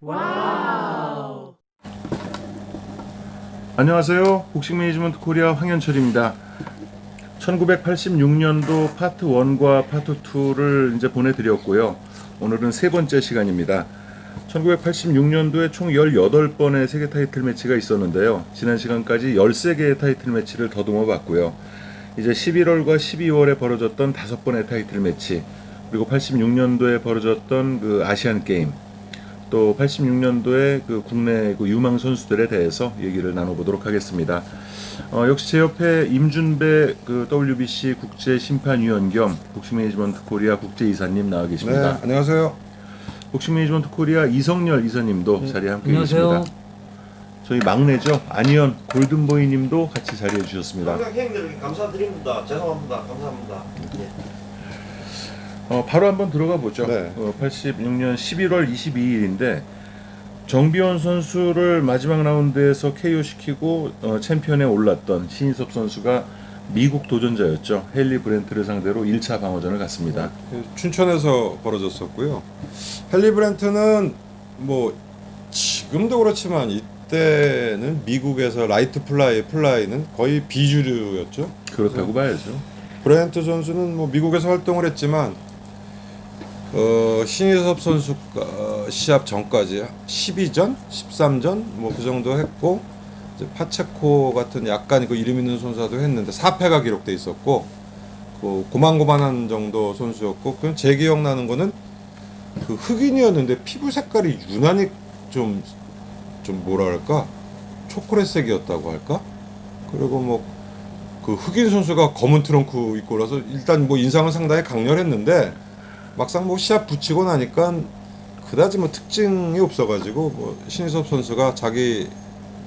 와우. 안녕하세요. 복식 매니지먼트 코리아 황현철입니다. 1986년도 파트 1과 파트 2를 이제 보내드렸고요. 오늘은 세 번째 시간입니다. 1986년도에 총 18번의 세계 타이틀 매치가 있었는데요. 지난 시간까지 13개의 타이틀 매치를 더듬어 봤고요. 이제 11월과 12월에 벌어졌던 5번의 타이틀 매치, 그리고 86년도에 벌어졌던 그 아시안 게임, 또 86년도에 그 국내 그 유망 선수들에 대해서 얘기를 나눠보도록 하겠습니다. 역시 제 옆에 임준배 그 WBC 국제 심판위원 겸 복식 매니지먼트 코리아 국제 이사님 나와 계십니다. 네, 안녕하세요. 복식 매니지먼트 코리아 이성열 이사님도 자리에 함께 계십니다. 저희 막내죠, 안희연 골든보이님도 같이 자리해 주셨습니다. 항상 형님들 감사드립니다. 죄송합니다. 감사합니다. 예. 바로 한번 들어가 보죠. 네. 86년 11월 22일인데 정비원 선수를 마지막 라운드에서 KO 시키고 챔피언에 올랐던 신인섭 선수가 미국 도전자였죠. 헨리 브렌트를 상대로 1차 방어전을 갔습니다. 춘천에서 벌어졌었고요. 헨리 브렌트는 뭐 지금도 그렇지만 이때는 미국에서 라이트 플라이는 거의 비주류였죠. 그렇다고 봐야죠. 브렌트 선수는 뭐 미국에서 활동을 했지만 신인섭 선수가 시합 전까지 12전, 13전 뭐 그 정도 했고, 이제 파체코 같은 약간 그 이름 있는 선수도 했는데 4패가 기록돼 있었고, 그 고만고만한 정도 선수였고, 그냥 제 기억나는 거는 그 흑인이었는데 피부 색깔이 유난히 좀 뭐랄까 초콜릿색이었다고 할까? 그리고 뭐 그 흑인 선수가 검은 트렁크 입고 올라서 일단 뭐 인상은 상당히 강렬했는데 막상 뭐 시합 붙이고 나니까 그다지 뭐 특징이 없어가지고 뭐 신인섭 선수가 자기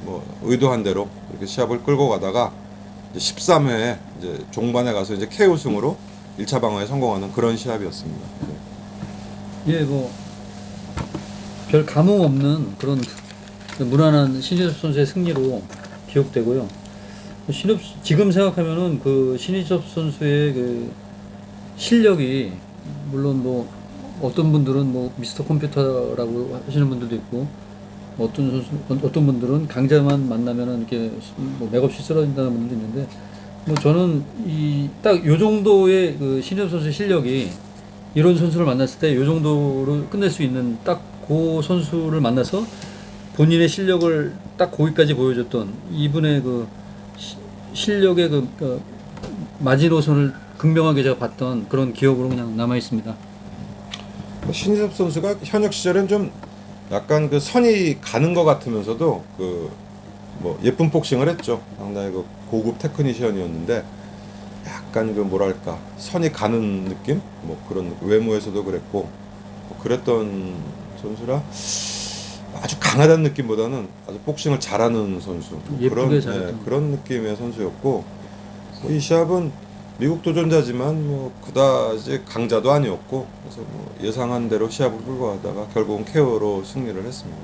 뭐 의도한 대로 이렇게 시합을 끌고 가다가 이제 13회 이제 종반에 가서 이제 KO 승으로 1차 방어에 성공하는 그런 시합이었습니다. 예, 뭐 별 감흥 없는 그런 무난한 신인섭 선수의 승리로 기억되고요. 지금 생각하면은 그 신인섭 선수의 그 실력이 물론 뭐 어떤 분들은 뭐 미스터 컴퓨터라고 하시는 분들도 있고, 어떤 분들은 강자만 만나면은 이렇게 뭐 맥없이 쓰러진다는 분들도 있는데, 뭐 저는 이 딱 요 정도의 그 신인섭 선수의 실력이 이런 선수를 만났을 때 요 정도로 끝낼 수 있는 딱 그 선수를 만나서 본인의 실력을 딱 거기까지 보여줬던 이분의 그 실력의 그 마지노선을 극명하게 제가 봤던 그런 기억으로 그냥 남아 있습니다. 신인섭 선수가 현역 시절엔 좀 약간 그 선이 가는 것 같으면서도 그 뭐 예쁜 복싱을 했죠. 상당히 그 고급 테크니션이었는데 약간 그 뭐랄까 선이 가는 느낌? 뭐 그런 외모에서도 그랬고 뭐 그랬던 선수라 아주 강하다는 느낌보다는 아주 복싱을 잘하는 선수, 예쁘게 잘했던 그런 느낌의 선수였고, 뭐 이 시합은 미국 도전자지만 뭐 그다지 강자도 아니었고, 그래서 뭐 예상한 대로 시합을 끌고 가다가 결국은 KO로 승리를 했습니다.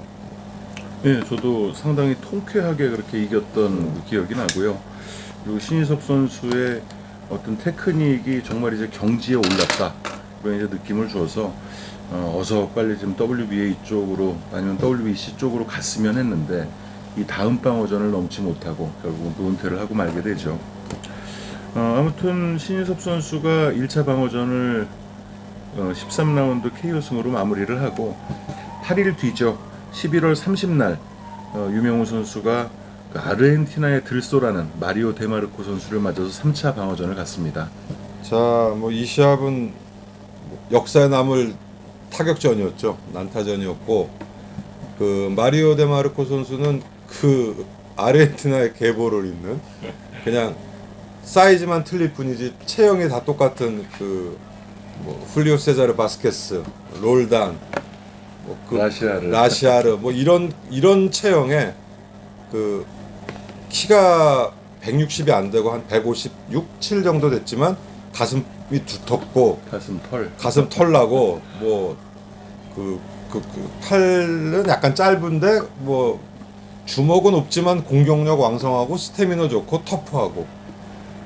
예, 저도 상당히 통쾌하게 그렇게 이겼던 그 기억이 나고요. 그리고 신인섭 선수의 어떤 테크닉이 정말 이제 경지에 올랐다, 그런 이제 느낌을 줘서 어서 빨리 좀 WBA 쪽으로 아니면 WBC 쪽으로 갔으면 했는데 이 다음 방어전을 넘지 못하고 결국은 또 은퇴를 하고 말게 되죠. 아무튼 신인섭 선수가 1차 방어전을 13라운드 KO 승으로 마무리를 하고 8일 뒤죠. 11월 30날 유명우 선수가 그 아르헨티나의 들소라는 마리오 데마르코 선수를 맞아서 3차 방어전을 갔습니다. 자, 뭐 이 시합은 역사에 남을 타격전이었죠. 난타전이었고, 그 마리오 데마르코 선수는 그 아르헨티나의 계보를 잇는, 그냥 사이즈만 틀릴 뿐이지 체형이 다 똑같은 그 뭐 훌리오 세자르 바스케스, 롤단, 뭐 그 라시아르 뭐 이런 체형에 그 키가 160이 안 되고 한 156, 7 정도 됐지만 가슴이 두텁고 가슴 털 나고 뭐 팔은 약간 짧은데 뭐 주먹은 없지만 공격력 왕성하고 스태미너 좋고 터프하고,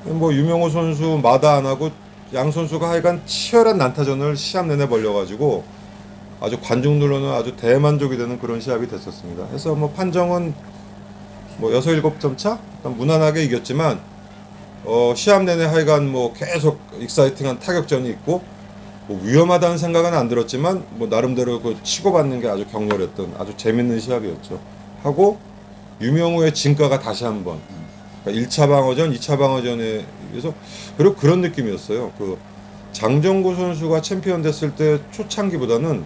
뭐 유명호 선수 마다 안 하고 양 선수가 하여간 치열한 난타전을 시합 내내 벌려가지고 아주 관중들로는 아주 대만족이 되는 그런 시합이 됐었습니다. 그래서 뭐 판정은 뭐 6, 7점 차? 일단 무난하게 이겼지만 시합 내내 하여간 뭐 계속 익사이팅한 타격전이 있고 뭐 위험하다는 생각은 안 들었지만 뭐 나름대로 그 치고받는 게 아주 격렬했던 아주 재밌는 시합이었죠. 하고 유명우의 진가가 다시 한번 그러니까 1차 방어전, 2차 방어전에 그래서 그리고 그런 느낌이었어요. 그 장정구 선수가 챔피언 됐을 때 초창기보다는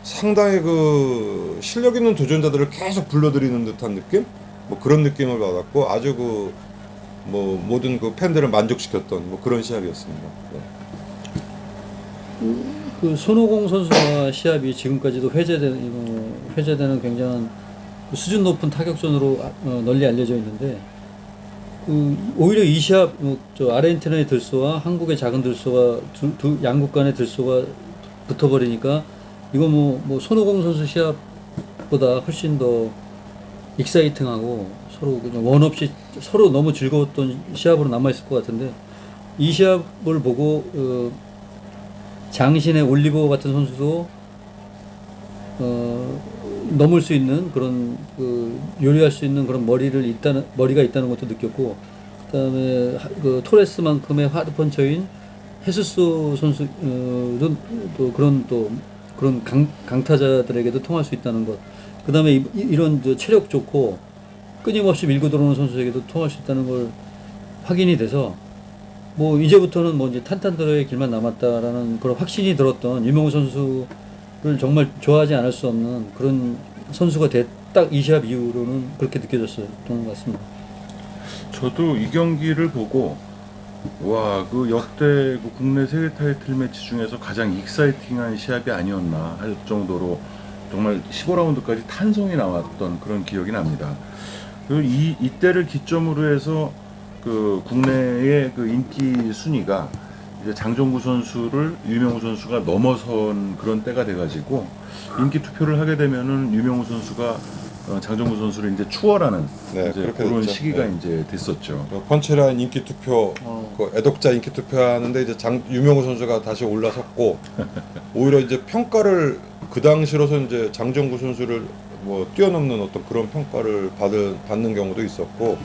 상당히 그 실력 있는 도전자들을 계속 불러들이는 듯한 느낌? 뭐 그런 느낌을 받았고 아주 그 뭐 모든 그 팬들을 만족시켰던 뭐 그런 시합이었습니다. 네. 그 손오공 선수와 시합이 지금까지도 회자되는 굉장한 그 수준 높은 타격전으로 널리 알려져 있는데 오히려 이 시합 저 아르헨티나의 들소와 한국의 작은 들소가 두 양국 간의 들소가 붙어버리니까 이거 뭐 손오공 선수 시합보다 훨씬 더 익사이팅하고 서로 그냥 원 없이 서로 너무 즐거웠던 시합으로 남아 있을 것 같은데 이 시합을 보고 장신의 올리버 같은 선수도 넘을 수 있는 그런 요리할 수 있는 그런 머리가 있다는 것도 느꼈고 그다음에 그 토레스만큼의 하드 펀처인 헤수스 선수도 그런 강타자들에게도 통할 수 있다는 것. 그다음에 이런 체력 좋고 끊임없이 밀고 들어오는 선수에게도 통할 수 있다는 걸 확인이 돼서 뭐 이제부터는 뭐 이제 탄탄대로의 길만 남았다라는 그런 확신이 들었던 유명우 선수를 정말 좋아하지 않을 수 없는 그런 선수가 딱 이 시합 이후로는 그렇게 느껴졌던 것 같습니다. 저도 이 경기를 보고 와, 그 역대 그 국내 세계 타이틀 매치 중에서 가장 익사이팅한 시합이 아니었나 할 정도로 정말 15라운드까지 탄성이 나왔던 그런 기억이 납니다. 그리고 이때를 기점으로 해서 그 국내의 그 인기 순위가 이제 장정구 선수를 유명우 선수가 넘어선 그런 때가 돼가지고 인기 투표를 하게 되면은 유명우 선수가 장정구 선수를 이제 추월하는 네, 이제 그렇게 그런 됐죠. 시기가 네. 이제 됐었죠. 그 펀치라인 인기 투표, 그 애독자 인기 투표하는데 이제 유명우 선수가 다시 올라섰고 오히려 이제 평가를 그 당시로서 이제 장정구 선수를 뭐 뛰어넘는 어떤 그런 평가를 받는 경우도 있었고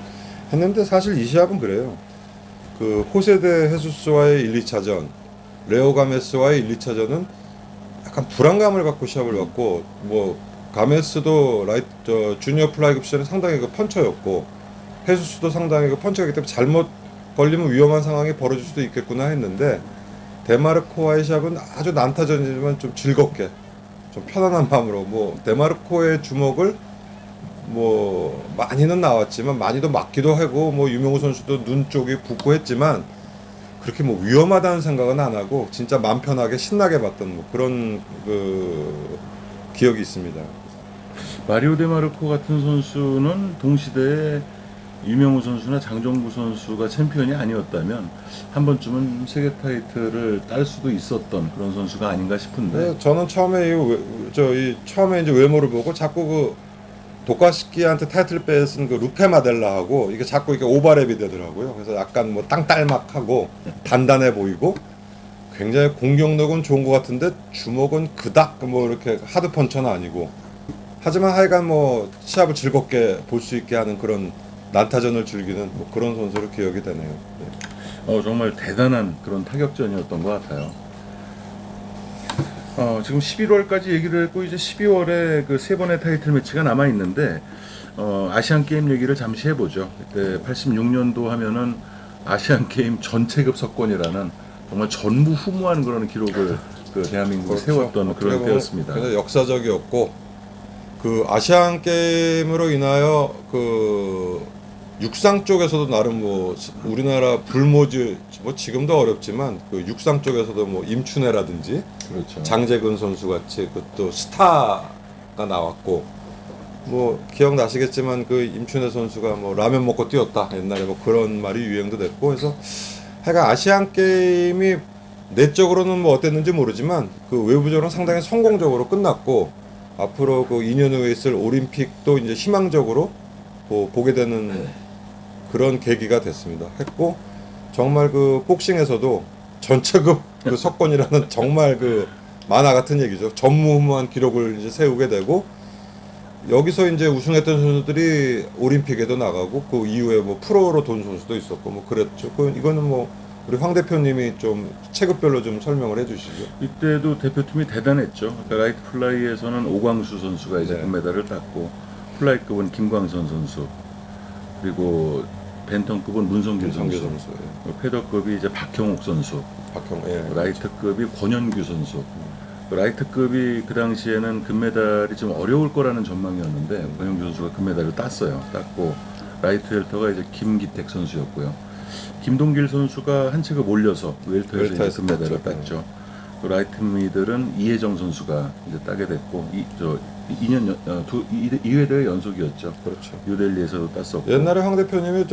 했는데 사실 이 시합은 그래요. 그 호세데 헤수스와의 1, 2차전, 레오 가메스와의 1, 2차전은 약간 불안감을 갖고 시합을 갖고 뭐 가메스도 주니어 플라이급 시절에 상당히 그 펀쳐였고 헤수스도 상당히 그 펀쳐였기 때문에 잘못 걸리면 위험한 상황이 벌어질 수도 있겠구나 했는데 데마르코와의 시합은 아주 난타전이지만 좀 즐겁게 좀 편안한 마음으로 뭐 데마르코의 주먹을 뭐 많이는 나왔지만 많이도 맞기도 하고 뭐 유명우 선수도 눈 쪽이 붓고 했지만 그렇게 뭐 위험하다는 생각은 안 하고 진짜 마음 편하게 신나게 봤던 뭐 그런 그 기억이 있습니다. 마리오 데마르코 같은 선수는 동시대에 유명우 선수나 장정구 선수가 챔피언이 아니었다면 한 번쯤은 세계 타이틀을 딸 수도 있었던 그런 선수가 아닌가 싶은데. 네, 저는 처음에 처음에 이제 외모를 보고 자꾸 그 도카시키한테 타이틀 뺏은 그 루페 마델라하고 이게 자꾸 이게 오버랩이 되더라고요. 그래서 약간 뭐 땅딸막하고 단단해 보이고 굉장히 공격력은 좋은 것 같은데 주먹은 그닥 뭐 이렇게 하드 펀처는 아니고 하지만 하여간 뭐 시합을 즐겁게 볼 수 있게 하는 그런 난타전을 즐기는 뭐 그런 선수로 기억이 되네요. 네. 정말 대단한 그런 타격전이었던 것 같아요. 지금 11월까지 얘기를 했고 이제 12월에 그 세 번의 타이틀 매치가 남아 있는데 아시안 게임 얘기를 잠시 해보죠. 그때 86년도 하면은 아시안 게임 전체급 석권이라는 정말 전무후무한 그런 기록을 그 대한민국이 그렇죠. 세웠던 그런 때였습니다. 그래서 역사적이었고 그 아시안 게임으로 인하여 그 육상 쪽에서도 나름 뭐 우리나라 불모지 뭐 지금도 어렵지만 그 육상 쪽에서도 뭐 임춘애라든지 그렇죠. 장재근 선수 같이 그 또 스타가 나왔고 뭐 기억나시겠지만 그 임춘애 선수가 뭐 라면 먹고 뛰었다 옛날에 뭐 그런 말이 유행도 됐고 그래서 하여간 아시안 게임이 내적으로는 뭐 어땠는지 모르지만 그 외부적으로는 상당히 성공적으로 끝났고 앞으로 그 2년 후에 있을 올림픽도 이제 희망적으로 보게 되는 그런 계기가 됐습니다. 했고 정말 그 복싱에서도 전체급 그 석권이라는 정말 그 만화 같은 얘기죠. 전무후무한 기록을 이제 세우게 되고 여기서 이제 우승했던 선수들이 올림픽에도 나가고 그 이후에 뭐 프로로 돈 선수도 있었고 뭐 그랬죠. 이거는 뭐 우리 황 대표님이 좀 체급별로 좀 설명을 해주시죠. 이때도 대표팀이 대단했죠. 그러니까 라이트 플라이에서는 오광수 선수가 이제 네. 금메달을 땄고 플라이급은 김광선 선수 그리고 벤턴급은 문성길 성규 선수, 선수, 예. 패더급이 이제 박형옥 선수, 박형, 예. 라이트급이 권현규 선수. 라이트급이 그 당시에는 금메달이 좀 어려울 거라는 전망이었는데 권현규 선수가 금메달을 땄고 라이트 웰터가 이제 김기택 선수였고요. 김동길 선수가 한 체급 올려서 웰터에서 이제 웰터에서 금메달을 땄죠. 땄죠. 또 라이트 미들은 이혜정 선수가 이제 따게 됐고 2년 2회 연속이었죠. 그렇죠. 뉴델리에서도 땄었고 옛날에 황 대표님이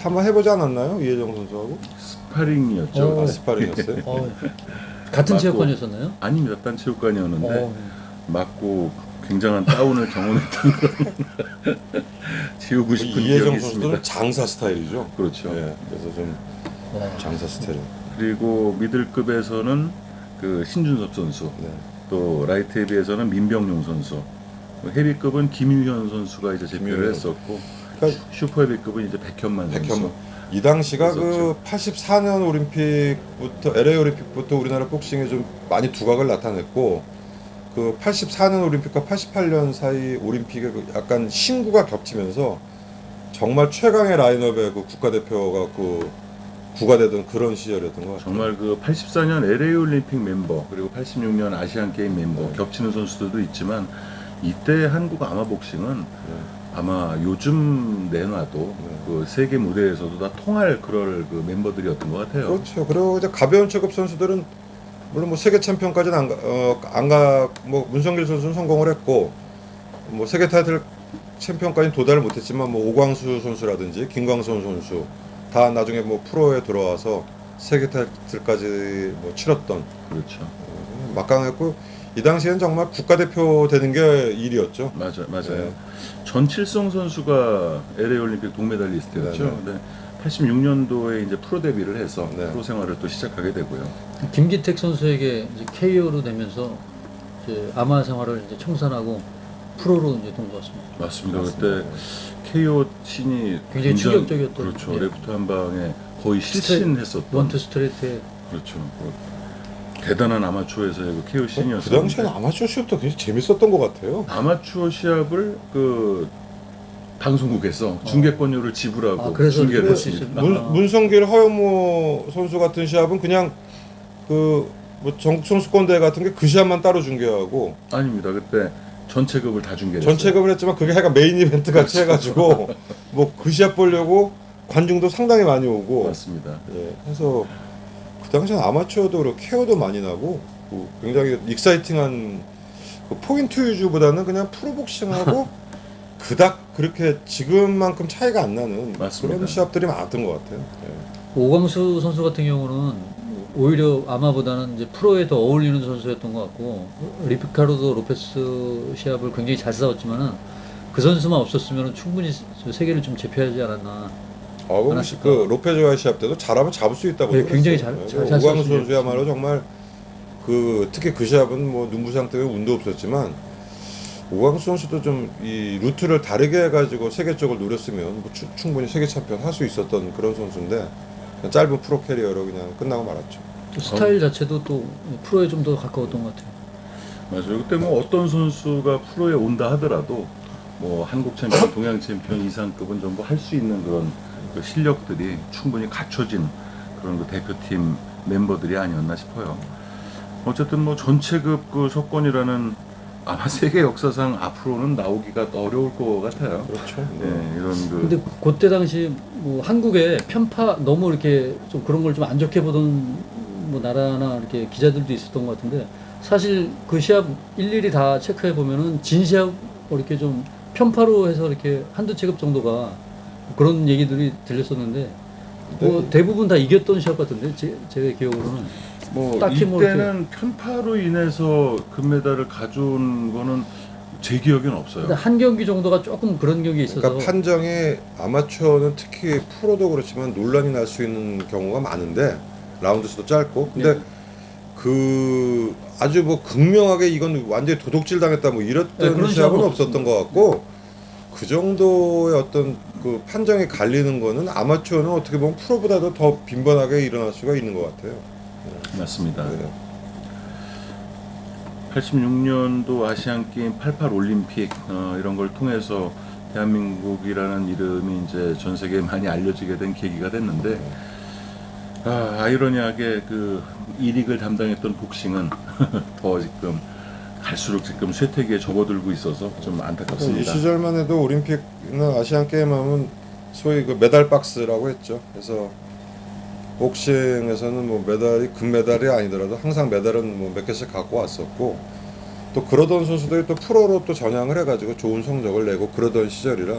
한번 해보지 않았나요? 이혜정 선수하고? 스파링이었죠. 스파링이었어요? 같은 맞고. 체육관이었었나요? 아닙니다. 딴 체육관이었는데 네. 맞고 굉장한 다운을 경험했던 그런 지우고 싶은 이혜정 기억이 선수도 있습니다. 장사 스타일이죠. 그렇죠. 예, 그래서 좀 장사 스타일. 그리고 미들급에서는 그 신준섭 선수, 네. 또 라이트 헤비에서는 민병용 선수, 헤비급은 김유현 선수가 이제 제패를 김유현. 했었고 그러니까 슈퍼 헤비급은 이제 백현만 선수. 백현만. 이 당시가 있었죠. 그 84년 올림픽부터 LA 올림픽부터 우리나라 복싱에 좀 많이 두각을 나타냈고 그 84년 올림픽과 88년 사이 올림픽에 그 약간 신구가 겹치면서 정말 최강의 라인업의 그 국가대표가 그 구가되던 그런 시절이었던 것 같아요. 정말 그 84년 LA 올림픽 멤버 그리고 86년 아시안 게임 멤버 네. 겹치는 선수들도 있지만 이때 한국 아마 복싱은 네. 아마 요즘 내놔도 네. 그 세계 무대에서도 다 통할 그럴 그 멤버들이었던 것 같아요. 그렇죠. 그리고 이제 가벼운 체급 선수들은 물론 뭐 세계 챔피언까지는 뭐 문성길 선수는 성공을 했고 뭐 세계 타이틀 챔피언까지는 도달을 못했지만 뭐 오광수 선수라든지 김광선 선수 다 나중에 뭐 프로에 들어와서 세계 타이틀까지 뭐 치렀던 그렇죠. 막강했고 이 당시엔 정말 국가대표 되는 게 일이었죠. 맞아요. 네. 전칠성 선수가 LA 올림픽 동메달리스트였죠. 네, 네. 네. 86년도에 이제 프로 데뷔를 해서 네. 프로 생활을 또 시작하게 되고요. 김기택 선수에게 이제 KO로 되면서 이제 아마 생활을 이제 청산하고 프로로 이제 동거했습니다. 맞습니다. 맞습니다. 그때 KO 신이 굉장히 충격적이었던, 그렇죠. 예. 레프트 한 방에 거의 실신했었던. 원투 스트레이트에 그렇죠. 대단한 아마추어에서의 그 KO 그 신이었어요. 당시에는 아마추어 시합도 굉장히 재밌었던 것 같아요. 아마추어 시합을 그 방송국에서 중계권료를 지불하고 아, 그래서 중계를 그럴 수 했습니다. 있어요. 문성길 허영무 선수 같은 시합은 그냥 그 뭐 전국 선수권대회 같은 게 그 시합만 따로 중계하고 아닙니다. 그때 전체급을 다 중계했어요. 전체급을 했지만 그게 약간 메인 이벤트 같이 해가지고 뭐 그 시합 보려고 관중도 상당히 많이 오고 맞습니다. 예, 그래서 그 당시엔 아마추어도 그렇고 케어도 많이 나고 그 굉장히 익사이팅한 그 포인트 위주보다는 그냥 프로복싱하고 그닥 그렇게 지금만큼 차이가 안 나는 맞습니다. 그런 시합들이 많았던 것 같아요. 예. 오광수 선수 같은 경우는 오히려 아마보다는 이제 프로에 더 어울리는 선수였던 것 같고 리카르도 로페스 시합을 굉장히 잘 싸웠지만은 그 선수만 없었으면 충분히 세계를 좀 제패하지 않았나. 그럼 많았을 그 로페조와 시합 때도 잘하면 잡을 수 있다고 네, 들었어요. 굉장히 잘 오광수 쐈어요. 선수야말로 정말 그 특히 그 시합은 뭐 눈부상 때문에 운도 없었지만 오광수 선수도 좀 이 루트를 다르게 해가지고 세계적으로 노렸으면 뭐 충분히 세계 챔피언 할 수 있었던 그런 선수인데 그냥 짧은 프로 캐리어로 그냥 끝나고 말았죠. 또 스타일 자체도 또 프로에 좀 더 가까웠던 것 같아요. 맞아요. 그때 뭐 어떤 선수가 프로에 온다 하더라도 뭐 한국 챔피언, 동양 챔피언 이상급은 전부 할 수 있는 그런 그 실력들이 충분히 갖춰진 그런 그 대표팀 멤버들이 아니었나 싶어요. 어쨌든 뭐 전체급 그 석권이라는 아마 세계 역사상 앞으로는 나오기가 어려울 것 같아요. 그렇죠. 네, 이런 그 근데 그때 당시 뭐 한국에 편파 너무 이렇게 좀 그런 걸 좀 안 좋게 보던 뭐 나라나 이렇게 기자들도 있었던 것 같은데 사실 그 시합 일일이 다 체크해 보면은 진 시합 뭐 이렇게 좀 편파로 해서 이렇게 한두 체급 정도가 그런 얘기들이 들렸었는데 뭐 대부분 다 이겼던 시합 같은데 제 기억으로는 뭐 딱히 뭐 이때는 편파로 인해서 금메달을 가져온 거는 제 기억에는 없어요. 근데 한 경기 정도가 조금 그런 경기 있어서 그러니까 판정이 아마추어는 특히 프로도 그렇지만 논란이 날 수 있는 경우가 많은데 라운드 수도 짧고 근데 네. 그 아주 뭐 극명하게 이건 완전히 도둑질 당했다 뭐 네, 이랬던 그런 시합은 시합은 없었던 것 같고 그 정도의 어떤 그 판정이 갈리는 거는 아마추어는 어떻게 보면 프로보다도 더 빈번하게 일어날 수가 있는 것 같아요. 맞습니다. 네. 86년도 아시안 게임 88 올림픽 이런 걸 통해서 대한민국이라는 이름이 이제 전 세계에 많이 알려지게 된 계기가 됐는데 아이러니하게 그 이릭을 담당했던 복싱은 더 지금 갈수록 지금 쇠퇴기에 접어들고 있어서 좀 이 안타깝습니다. 시절만 해도 올림픽이나 아시안 게임 하면 소위 그 메달 박스라고 했죠. 그래서 복싱에서는 뭐 메달이 금메달이 아니더라도 항상 메달은 뭐 몇 개씩 갖고 왔었고 또 그러던 선수들이 또 프로로 또 전향을 해가지고 좋은 성적을 내고 그러던 시절이라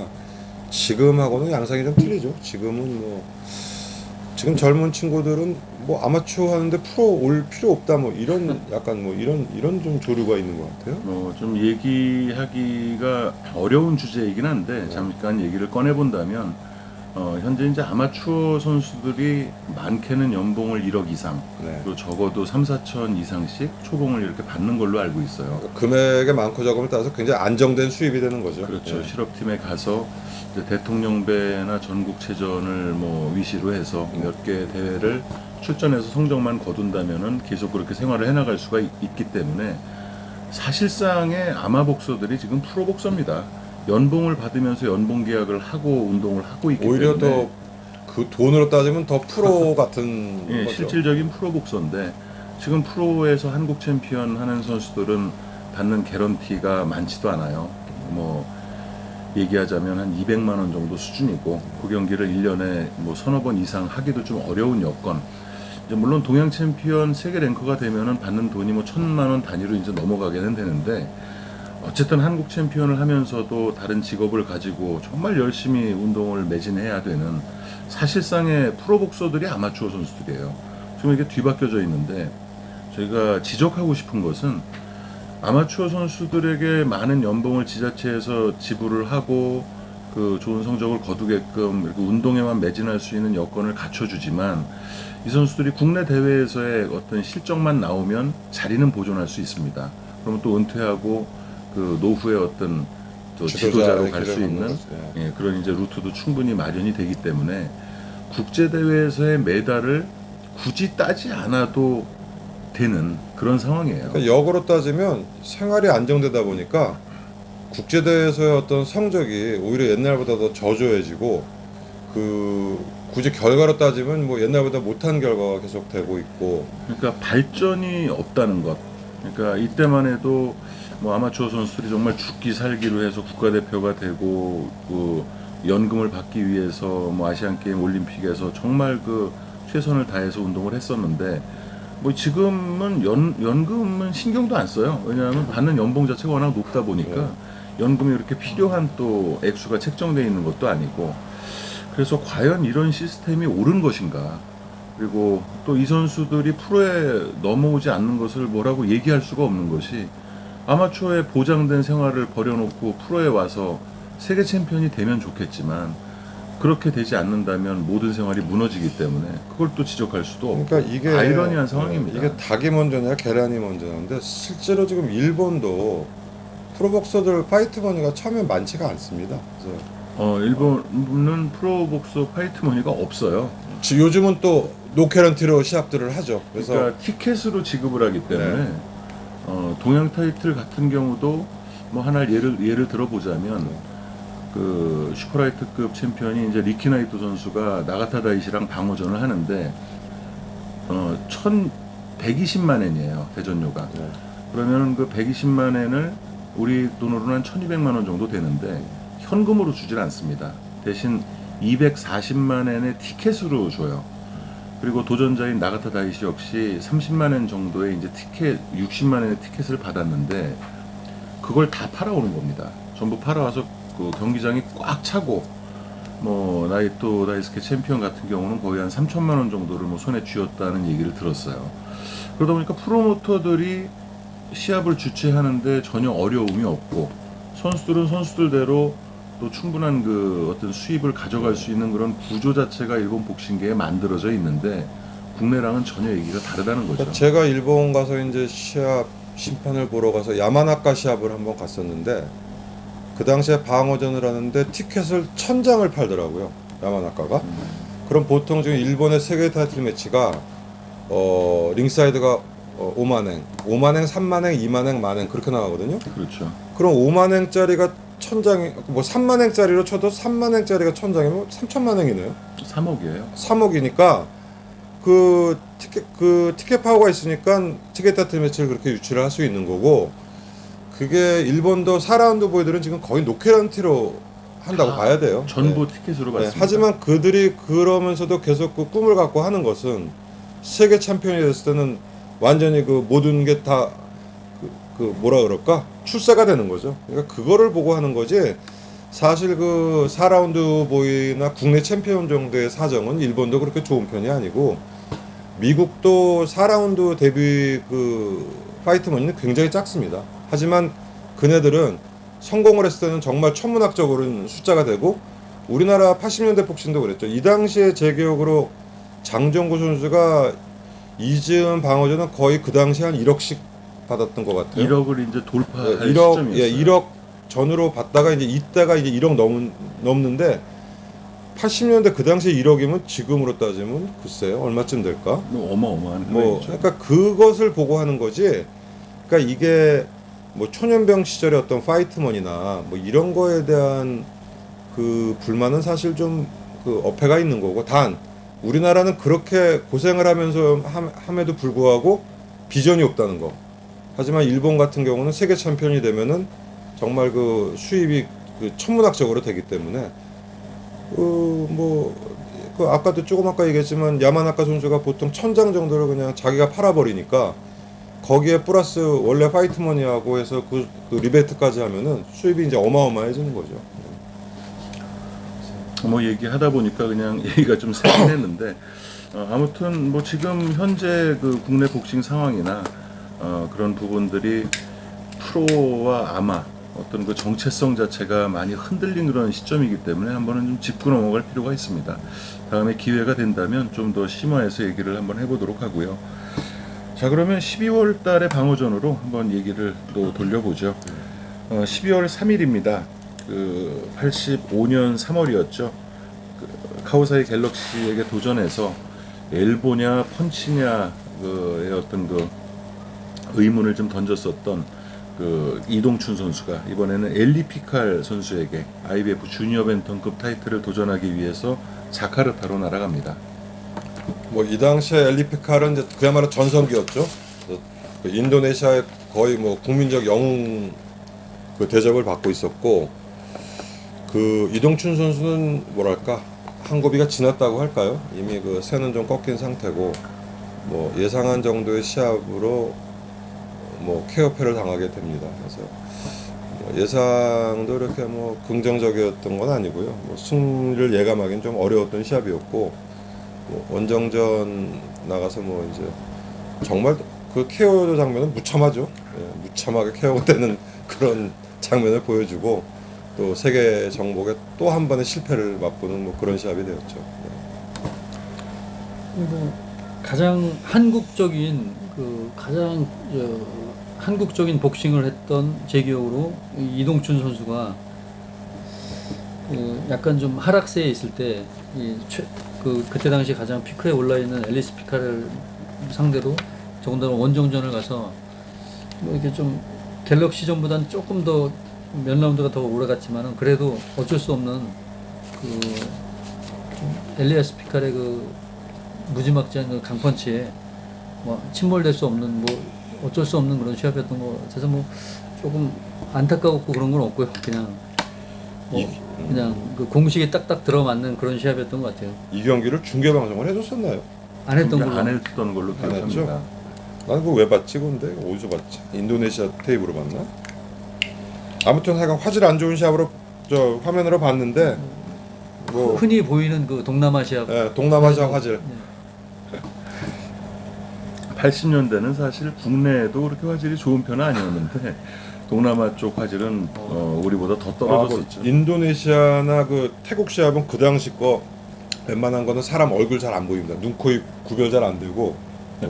지금하고는 양상이 좀 틀리죠. 지금은 뭐 지금 젊은 친구들은 뭐 아마추어 하는데 프로 올 필요 없다 뭐 이런 약간 뭐 이런 좀 조류가 있는 것 같아요. 좀 얘기하기가 어려운 주제이긴 한데 잠깐 얘기를 꺼내 본다면 현재 이제 아마추어 선수들이 많게는 연봉을 1억 이상, 네. 그리고 적어도 3, 4천 이상씩 초봉을 이렇게 받는 걸로 알고 있어요. 그러니까 금액의 많고 적음을 따라서 굉장히 안정된 수입이 되는 거죠. 그렇죠. 네. 실업팀에 가서 이제 대통령배나 전국체전을 뭐 위시로 해서 몇 개 대회를 출전해서 성적만 거둔다면은 계속 그렇게 생활을 해나갈 수가 있기 때문에 사실상의 아마복서들이 지금 프로복서입니다. 연봉을 받으면서 연봉 계약을 하고 운동을 하고 있기 오히려 때문에 더 그 돈으로 따지면 더 프로 같은 예, 거죠. 실질적인 프로복서인데 지금 프로에서 한국 챔피언 하는 선수들은 받는 개런티가 많지도 않아요. 뭐 얘기하자면 한 200만 원 정도 수준이고 그 경기를 1년에 뭐 서너 번 이상 하기도 좀 어려운 여건. 이제 물론 동양 챔피언 세계 랭커가 되면은 받는 돈이 뭐 1,000만 원 단위로 이제 넘어가게는 되는데 어쨌든 한국 챔피언을 하면서도 다른 직업을 가지고 정말 열심히 운동을 매진해야 되는 사실상의 프로복서들이 아마추어 선수들이에요. 지금 이게 뒤바뀌어져 있는데 저희가 지적하고 싶은 것은 아마추어 선수들에게 많은 연봉을 지자체에서 지불을 하고 그 좋은 성적을 거두게끔 이렇게 운동에만 매진할 수 있는 여건을 갖춰주지만 이 선수들이 국내 대회에서의 어떤 실적만 나오면 자리는 보존할 수 있습니다. 그러면 또 은퇴하고 그 노후의 어떤 또 지도자로 갈 수 있는 그런 이제 루트도 충분히 마련이 되기 때문에 국제 대회에서의 메달을 굳이 따지 않아도 되는 그런 상황이에요. 그러니까 역으로 따지면 생활이 안정되다 보니까 국제대회에서의 어떤 성적이 오히려 옛날보다 더 저조해지고 그 굳이 결과로 따지면 뭐 옛날보다 못한 결과가 계속 되고 있고 그러니까 발전이 없다는 것. 그러니까 이때만 해도 뭐 아마추어 선수들이 정말 죽기 살기로 해서 국가대표가 되고 그 연금을 받기 위해서 뭐 아시안 게임 올림픽에서 정말 그 최선을 다해서 운동을 했었는데 뭐 지금은 연금은 신경도 안 써요. 왜냐하면 받는 연봉 자체가 워낙 높다 보니까 연금이 그렇게 필요한 또 액수가 책정되어 있는 것도 아니고 그래서 과연 이런 시스템이 옳은 것인가 그리고 또 이 선수들이 프로에 넘어오지 않는 것을 뭐라고 얘기할 수가 없는 것이 아마추어의 보장된 생활을 버려놓고 프로에 와서 세계 챔피언이 되면 좋겠지만 그렇게 되지 않는다면 모든 생활이 무너지기 때문에 그걸 또 지적할 수도 없고 그러니까 이게 아이러니한 상황입니다. 이게 닭이 먼저냐 계란이 먼저냐인데 실제로 지금 일본도 프로복서들 파이트 머니가 처음에 많지가 않습니다. 그래서 일본은 프로복서 파이트 머니가 없어요. 요즘은 또 노캐런티로 시합들을 하죠. 그래서 그러니까 티켓으로 지급을 하기 때문에 동양 타이틀 같은 경우도 뭐 하나 예를 들어보자면 그 슈퍼라이트급 챔피언이 이제 리키 나이토 선수가 나가타 다이시랑 방어전을 하는데 1,120만 엔이에요 대전료가. 네. 그러면 그 120만 엔을 우리 돈으로는 한 1,200만 원 정도 되는데 현금으로 주질 않습니다. 대신 240만 엔의 티켓으로 줘요. 그리고 도전자인 나가타 다이시 역시 30만 엔 정도의 이제 티켓, 60만 엔의 티켓을 받았는데 그걸 다 팔아오는 겁니다. 전부 팔아와서 그 경기장이 꽉 차고 뭐 나이토 다이스케 챔피언 같은 경우는 거의 한 3천만 원 정도를 뭐 손에 쥐었다는 얘기를 들었어요. 그러다 보니까 프로모터들이 시합을 주최하는데 전혀 어려움이 없고 선수들은 선수들대로 또 충분한 그 어떤 수입을 가져갈 수 있는 그런 구조 자체가 일본 복싱계에 만들어져 있는데 국내랑은 전혀 얘기가 다르다는 거죠. 그러니까 제가 일본 가서 이제 시합 심판을 보러 가서 야마나카 시합을 한번 갔었는데 그 당시에 방어전을 하는데 티켓을 1000장을 팔더라고요. 야마나카가. 그럼 보통 지금 일본의 세계 타이틀 매치가 링사이드가 5만행, 3만행, 2만행, 만행 그렇게 나가거든요. 그렇죠. 그럼 5만행짜리가 1000장이 뭐 3만행짜리로 쳐도 3만행짜리가 1000장이면 3000만행이네요. 3억이에요. 3억이니까 그 티켓 파워가 있으니까 티켓 타이틀 매치를 그렇게 유치를 할 수 있는 거고, 그게 일본도 4라운드 보이들은 지금 거의 노케란티로 한다고 봐야 돼요. 전부 네. 티켓으로 네, 받습니다. 하지만 그들이 그러면서도 계속 그 꿈을 갖고 하는 것은 세계 챔피언이 됐을 때는 완전히 그 모든 게 다 그 뭐라 그럴까? 출세가 되는 거죠. 그러니까 그거를 보고 하는 거지. 사실 그 4라운드 보이나 국내 챔피언 정도의 사정은 일본도 그렇게 좋은 편이 아니고, 미국도 4라운드 데뷔 그 파이트 머니는 굉장히 작습니다. 하지만 그네들은 성공을 했을 때는 정말 천문학적으로는 숫자가 되고, 우리나라 80년대 복싱도 그랬죠. 이 당시에 제 기억으로 장정구 선수가 이즈음 방어전은 거의 그 당시에 한 1억씩 받았던 것 같아요. 1억을 이제 돌파할 1억, 시점이었어요. 예, 1억 전으로 받다가 이제 이때가 이제 1억 넘는데 80년대 그 당시에 1억이면 지금으로 따지면 글쎄요 얼마쯤 될까? 뭐 어마어마한 뭐 금액이죠. 그러니까 그것을 보고 하는 거지. 그러니까 이게 뭐 초년병 시절의 어떤 파이트먼이나 뭐 이런 거에 대한 그 불만은 사실 좀 그 어폐가 있는 거고, 단 우리나라는 그렇게 고생을 하면서 함에도 불구하고 비전이 없다는 거. 하지만 일본 같은 경우는 세계 챔피언이 되면은 정말 그 수입이 그 천문학적으로 되기 때문에 그 아까도 조금 아까 얘기했지만 야마나카 선수가 보통 1000장 정도를 그냥 자기가 팔아버리니까 거기에 플러스 원래 파이트머니하고 해서 그 리베이트까지 하면은 수입이 이제 어마어마해지는 거죠. 뭐 얘기하다 보니까 그냥 얘기가 좀 새긴 했는데 아무튼 뭐 지금 현재 그 국내 복싱 상황이나 그런 부분들이 프로와 아마 어떤 그 정체성 자체가 많이 흔들린 그런 시점이기 때문에 한번은 좀 짚고 넘어갈 필요가 있습니다. 다음에 기회가 된다면 좀 더 심화해서 얘기를 한번 해보도록 하고요. 자, 그러면 12월 달의 방어전으로 한번 얘기를 또 돌려보죠. 12월 3일입니다. 그 85년 3월이었죠. 그 카오사이 갤럭시에게 도전해서 엘보냐 펀치냐의 어떤 그 의문을 좀 던졌었던 그 이동춘 선수가 이번에는 엘리 피칼 선수에게 IBF 주니어 벤턴급 타이틀을 도전하기 위해서 자카르타로 날아갑니다. 뭐 이 당시에 엘리 피칼은 이제 그야말로 전성기였죠. 그 인도네시아의 거의 뭐 국민적 영웅 그 대접을 받고 있었고, 그 이동춘 선수는 뭐랄까 한 고비가 지났다고 할까요? 이미 그 새는 좀 꺾인 상태고, 뭐 예상한 정도의 시합으로 뭐 KO패를 당하게 됩니다. 그래서 뭐 예상도 이렇게 뭐 긍정적이었던 건 아니고요. 뭐 승리를 예감하기는 좀 어려웠던 시합이었고, 뭐 원정전 나가서 뭐 이제 정말 그 KO 장면은 무참하죠. 예, 무참하게 KO가 되는 그런 장면을 보여주고, 또 세계 정복에 또 한 번의 실패를 맛보는 뭐 그런 시합이 되었죠. 그리고 가장 한국적인 한국적인 복싱을 했던 제 기억으로 이동춘 선수가 약간 좀 하락세에 있을 때 그때 당시 가장 피크에 올라 있는 앨리스 피카를 상대로 더군다나 원정전을 가서 뭐 이렇게 좀 갤럭시전보다는 조금 더 몇 라운드가 더 오래 갔지만은 그래도 어쩔 수 없는 그 엘리아스 피칼의 그 무지막지한 그 강펀치에 뭐 침몰될 수 없는 뭐 어쩔 수 없는 그런 시합이었던 거 같아서 뭐 조금 안타깝고 그런 건 없고요. 그냥 그냥 그 공식에 딱딱 들어맞는 그런 시합이었던 것 같아요. 이 경기를 중계 방송을 해줬었나요? 안 했던 걸로. 안 했던 걸로 안 했죠? 기억합니다. 난 그거 왜 봤지 근데? 어디서 봤지? 인도네시아 테이프로 봤나? 아무튼 하여간 화질 안 좋은 시합으로 저 화면으로 봤는데 뭐 흔히 보이는 그 동남아시아 동남아시아 화질. 80년대는 사실 국내에도 그렇게 화질이 좋은 편은 아니었는데 동남아 쪽 화질은 우리보다 더 떨어졌었죠. 인도네시아나 그 태국 시합은 그 당시 거 웬만한 거는 사람 얼굴 잘 안 보입니다. 눈, 코, 입 구별 잘 안 되고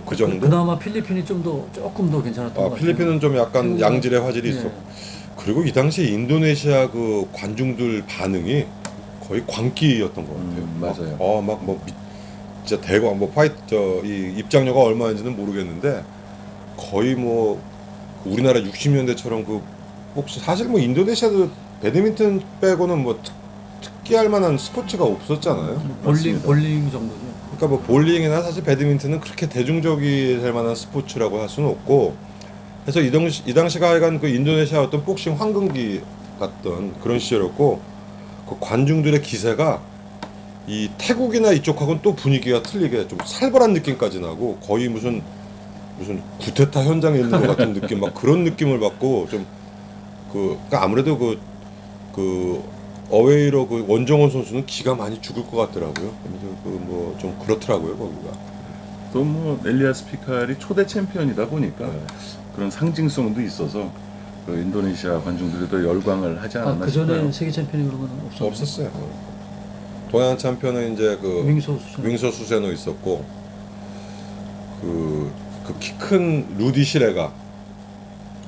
그 정도. 그나마 필리핀이 조금 더 괜찮았던 것 같아요. 필리핀은 좀 약간 태국은- 양질의 화질이 예. 있었고 그리고 이 당시에 인도네시아 그 관중들 반응이 거의 광기였던 것 같아요. 맞아요. 막 뭐 진짜 대광 뭐 파이트 이 입장료가 얼마인지는 모르겠는데 거의 뭐 우리나라 60년대처럼 그 혹시 사실 뭐 인도네시아도 배드민턴 빼고는 뭐 특기할 만한 스포츠가 없었잖아요. 볼링 정도죠. 그러니까 뭐 볼링이나 사실 배드민턴은 그렇게 대중적이 될 만한 스포츠라고 할 수는 없고 그래서 이 당시가 하여간 그 인도네시아 어떤 복싱 황금기 같던 그런 시절이었고 그 관중들의 기세가 이 태국이나 이쪽하고는 또 분위기가 틀리게 좀 살벌한 느낌까지 나고 거의 무슨 구테타 현장에 있는 것 같은 느낌 막 그런 느낌을 받고 좀 그러니까 아무래도 그 어웨이로 그 원정원 선수는 기가 많이 죽을 것 같더라고요. 그 뭐 좀 그렇더라고요 거기가. 또 뭐 엘리아스 피칼이 초대 챔피언이다 보니까 네. 그런 상징성도 있어서 그 인도네시아 관중들이 더 열광을 하지 않았나 그 전에 싶어요. 세계 챔피언이 그러면 없었나요? 없었어요. 동양 챔피언은 이제 그 윙서 수세노 있었고 그 키 큰 루디 시레가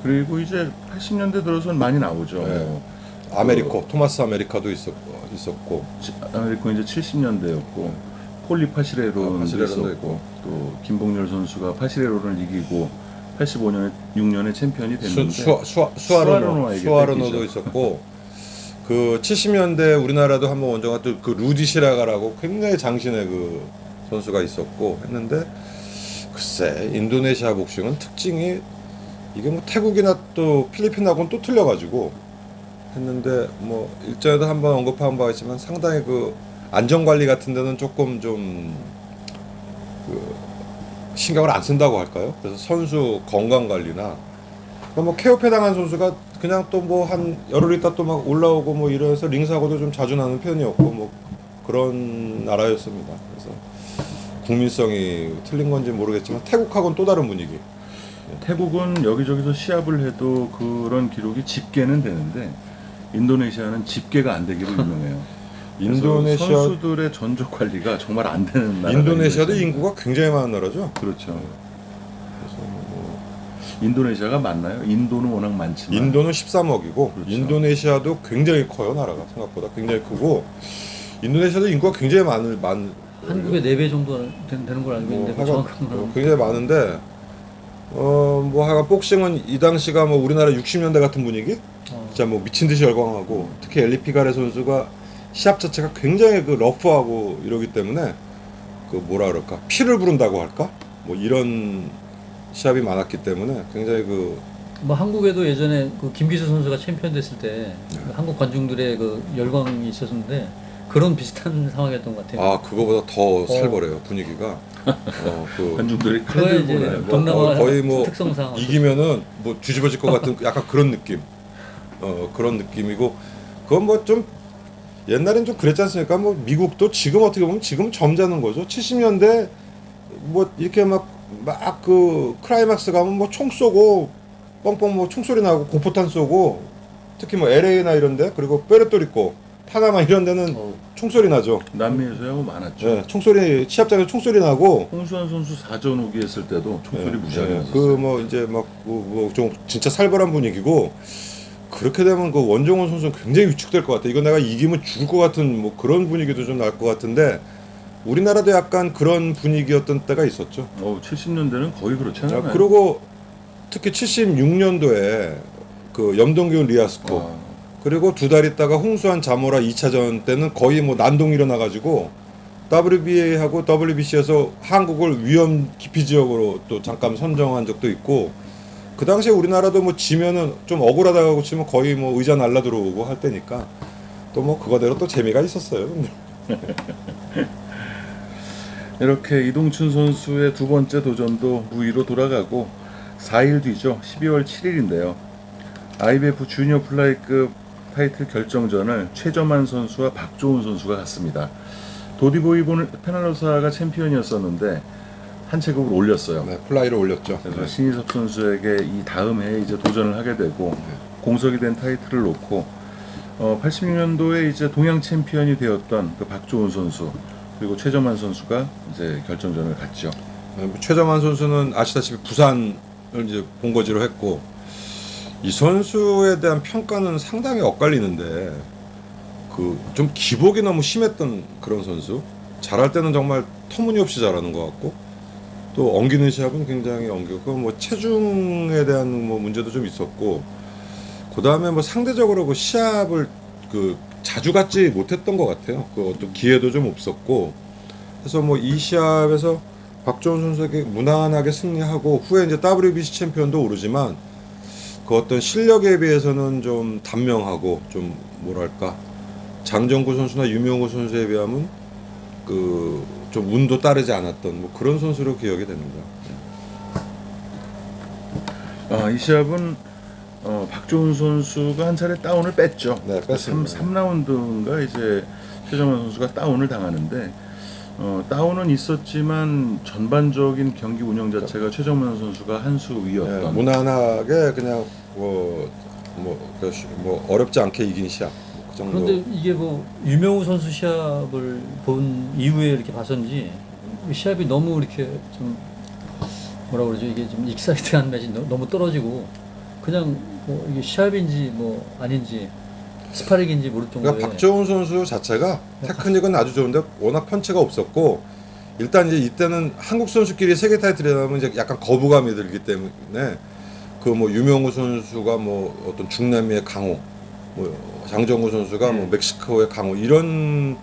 그리고 이제 80년대 들어서는 많이 나오죠. 네. 뭐 아메리코 토마스 아메리카도 있었고 아메리카 이제 70년대였고 폴리 파시레로도 파시레로도 있었고 또 김봉렬 선수가 파시레로를 이기고 85년에 6년에 챔피언이 됐는데 수아르노도 있었고 그 70년대 우리나라도 한번 원정했던 그 루디 시라가라고 굉장히 장신의 그 선수가 있었고 했는데 글쎄 인도네시아 복싱은 특징이 이게 뭐 태국이나 또 필리핀하고는 또 틀려가지고 했는데 뭐 일전에도 한번 언급한 바가 있지만 상당히 그 안전관리 같은 데는 조금 좀 그 신경을 안 쓴다고 할까요? 그래서 선수 건강관리나 뭐 케어패 당한 선수가 그냥 또 뭐 한 열흘 있다 또 막 올라오고 뭐 이래서 링사고도 좀 자주 나는 편이었고 뭐 그런 나라였습니다. 그래서 국민성이 틀린 건지 모르겠지만 태국하고는 또 다른 분위기. 태국은 여기저기서 시합을 해도 그런 기록이 집계는 되는데 인도네시아는 집계가 안 되기로 유명해요. 인도네시아 선수들의 전적 관리가 정말 안 되는 나라. 인도네시아도 인구가 굉장히 많은 나라죠. 그렇죠. 그래서 뭐 인도네시아가 맞나요? 인도는 워낙 많지만 인도는 13억이고 그렇죠. 인도네시아도 굉장히 커요. 나라가 생각보다 굉장히 크고 인도네시아도 인구가 굉장히 한국의 4배 정도 되는 걸 알고 있는데 정확한 건 굉장히 많은데 뭐 하여간 복싱은 이 당시가 뭐 우리나라 60년대 같은 분위기? 진짜 뭐 미친 듯이 열광하고 특히 엘리 피가레 선수가 시합 자체가 굉장히 그 러프하고 이러기 때문에 그 뭐라 그럴까 피를 부른다고 할까? 뭐 이런 시합이 많았기 때문에 굉장히 뭐 한국에도 예전에 그 김기수 선수가 챔피언 됐을 때 한국 관중들의 그 열광이 있었는데 그런 비슷한 상황이었던 것 같아요. 그거보다 더 살벌해요 분위기가. 그 관중들이 그거에 이제 보나요? 동남아 거의 뭐 특성상 이기면은 뭐 뒤집어질 것 같은 약간 그런 느낌. 그런 느낌이고 그건 뭐 좀 옛날엔 좀 그랬지 않습니까? 뭐 미국도 지금 어떻게 보면 지금 점잖은 거죠. 70년대 뭐 이렇게 막 그 클라이막스 가면 뭐 총 쏘고 뻥뻥 뭐 총소리 나고 공포탄 쏘고 특히 뭐 LA나 이런데 그리고 푸에르토리코 파나마 이런 데는 총소리 나죠. 남미에서야 많았죠. 네, 총소리 시합장에서 총소리 나고 홍수환 선수 4전 오기 했을 때도 총소리 무지하게 났었어요. 그 뭐 이제 막 뭐 좀 진짜 살벌한 분위기고 그렇게 되면 그 원정원 선수는 굉장히 위축될 것 같아. 이거 내가 이기면 죽을 것 같은 뭐 그런 분위기도 좀 날 것 같은데 우리나라도 약간 그런 분위기였던 때가 있었죠. 70년대는 거의 그렇지 않아요? 그리고 특히 76년도에 그 염동균 리아스코 그리고 두 달 있다가 홍수환 자모라 2차전 때는 거의 뭐 난동이 일어나가지고 WBA하고 WBC에서 한국을 위험 기피 지역으로 또 잠깐 선정한 적도 있고 그 당시에 우리나라도 뭐 지면은 좀 억울하다고 치면 거의 뭐 의자 날라 들어오고 할 때니까 또 뭐 그거대로 또 재미가 있었어요. 이렇게 이동춘 선수의 두 번째 도전도 무위로 돌아가고 4일 뒤죠. 12월 7일인데요. IBF 주니어 플라이급 타이틀 결정전을 최저만 선수와 박조훈 선수가 갔습니다. 도디보이 페날로사가 챔피언이었었는데 한 체급을 올렸어요. 네, 플라이를 올렸죠. 그래서 신희섭 선수에게 이 다음 해에 이제 도전을 하게 되고 공석이 된 타이틀을 놓고 86년도에 이제 동양 챔피언이 되었던 그 박조훈 선수 그리고 최정만 선수가 이제 결정전을 갔죠. 최정환 선수는 아시다시피 부산을 이제 본거지로 했고 이 선수에 대한 평가는 상당히 엇갈리는데 그 좀 기복이 너무 심했던 그런 선수. 잘할 때는 정말 터무니없이 잘하는 것 같고 또 엉기는 시합은 굉장히 엉기고 뭐 체중에 대한 뭐 문제도 좀 있었고 그 다음에 뭐 상대적으로 그 시합을 그 자주 갖지 못했던 것 같아요. 그 또 기회도 좀 없었고 그래서 뭐 이 시합에서 박주원 선수에게 무난하게 승리하고 후에 이제 WBC 챔피언도 오르지만 그 어떤 실력에 비해서는 좀 단명하고 좀 뭐랄까 장정구 선수나 유명호 선수에 비하면 그 좀 운도 따르지 않았던 뭐 그런 선수로 기억이 됩니다. 이 시합은 박주훈 선수가 한 차례 다운을 뺐죠. 네, 뺐습니다. 3라운드인가 이제 최정만 선수가 다운을 당하는데 다운은 있었지만 전반적인 경기 운영 자체가 최정만 선수가 한 수 위였던. 네, 무난하게 그냥 뭐 어렵지 않게 이긴 시합 그 정도. 그런데 이게 뭐 유명우 선수 시합을 본 이후에 이렇게 봐서인지 이 시합이 너무 이렇게 좀 뭐라 그러죠? 이게 좀 익사이트한 매치 너무 떨어지고 그냥 뭐 이게 시합인지 뭐 아닌지 스파링인지 모를 정도의. 그러니까 박주원 선수 자체가 테크닉은 아주 좋은데 워낙 펀치가 없었고 일단 이제 이때는 한국 선수끼리 세계 타이틀에 나오면 이제 약간 거부감이 들기 때문에 그 뭐 유명우 선수가 뭐 어떤 중남미의 강호, 뭐 장정구 선수가 뭐 멕시코의 강호 이런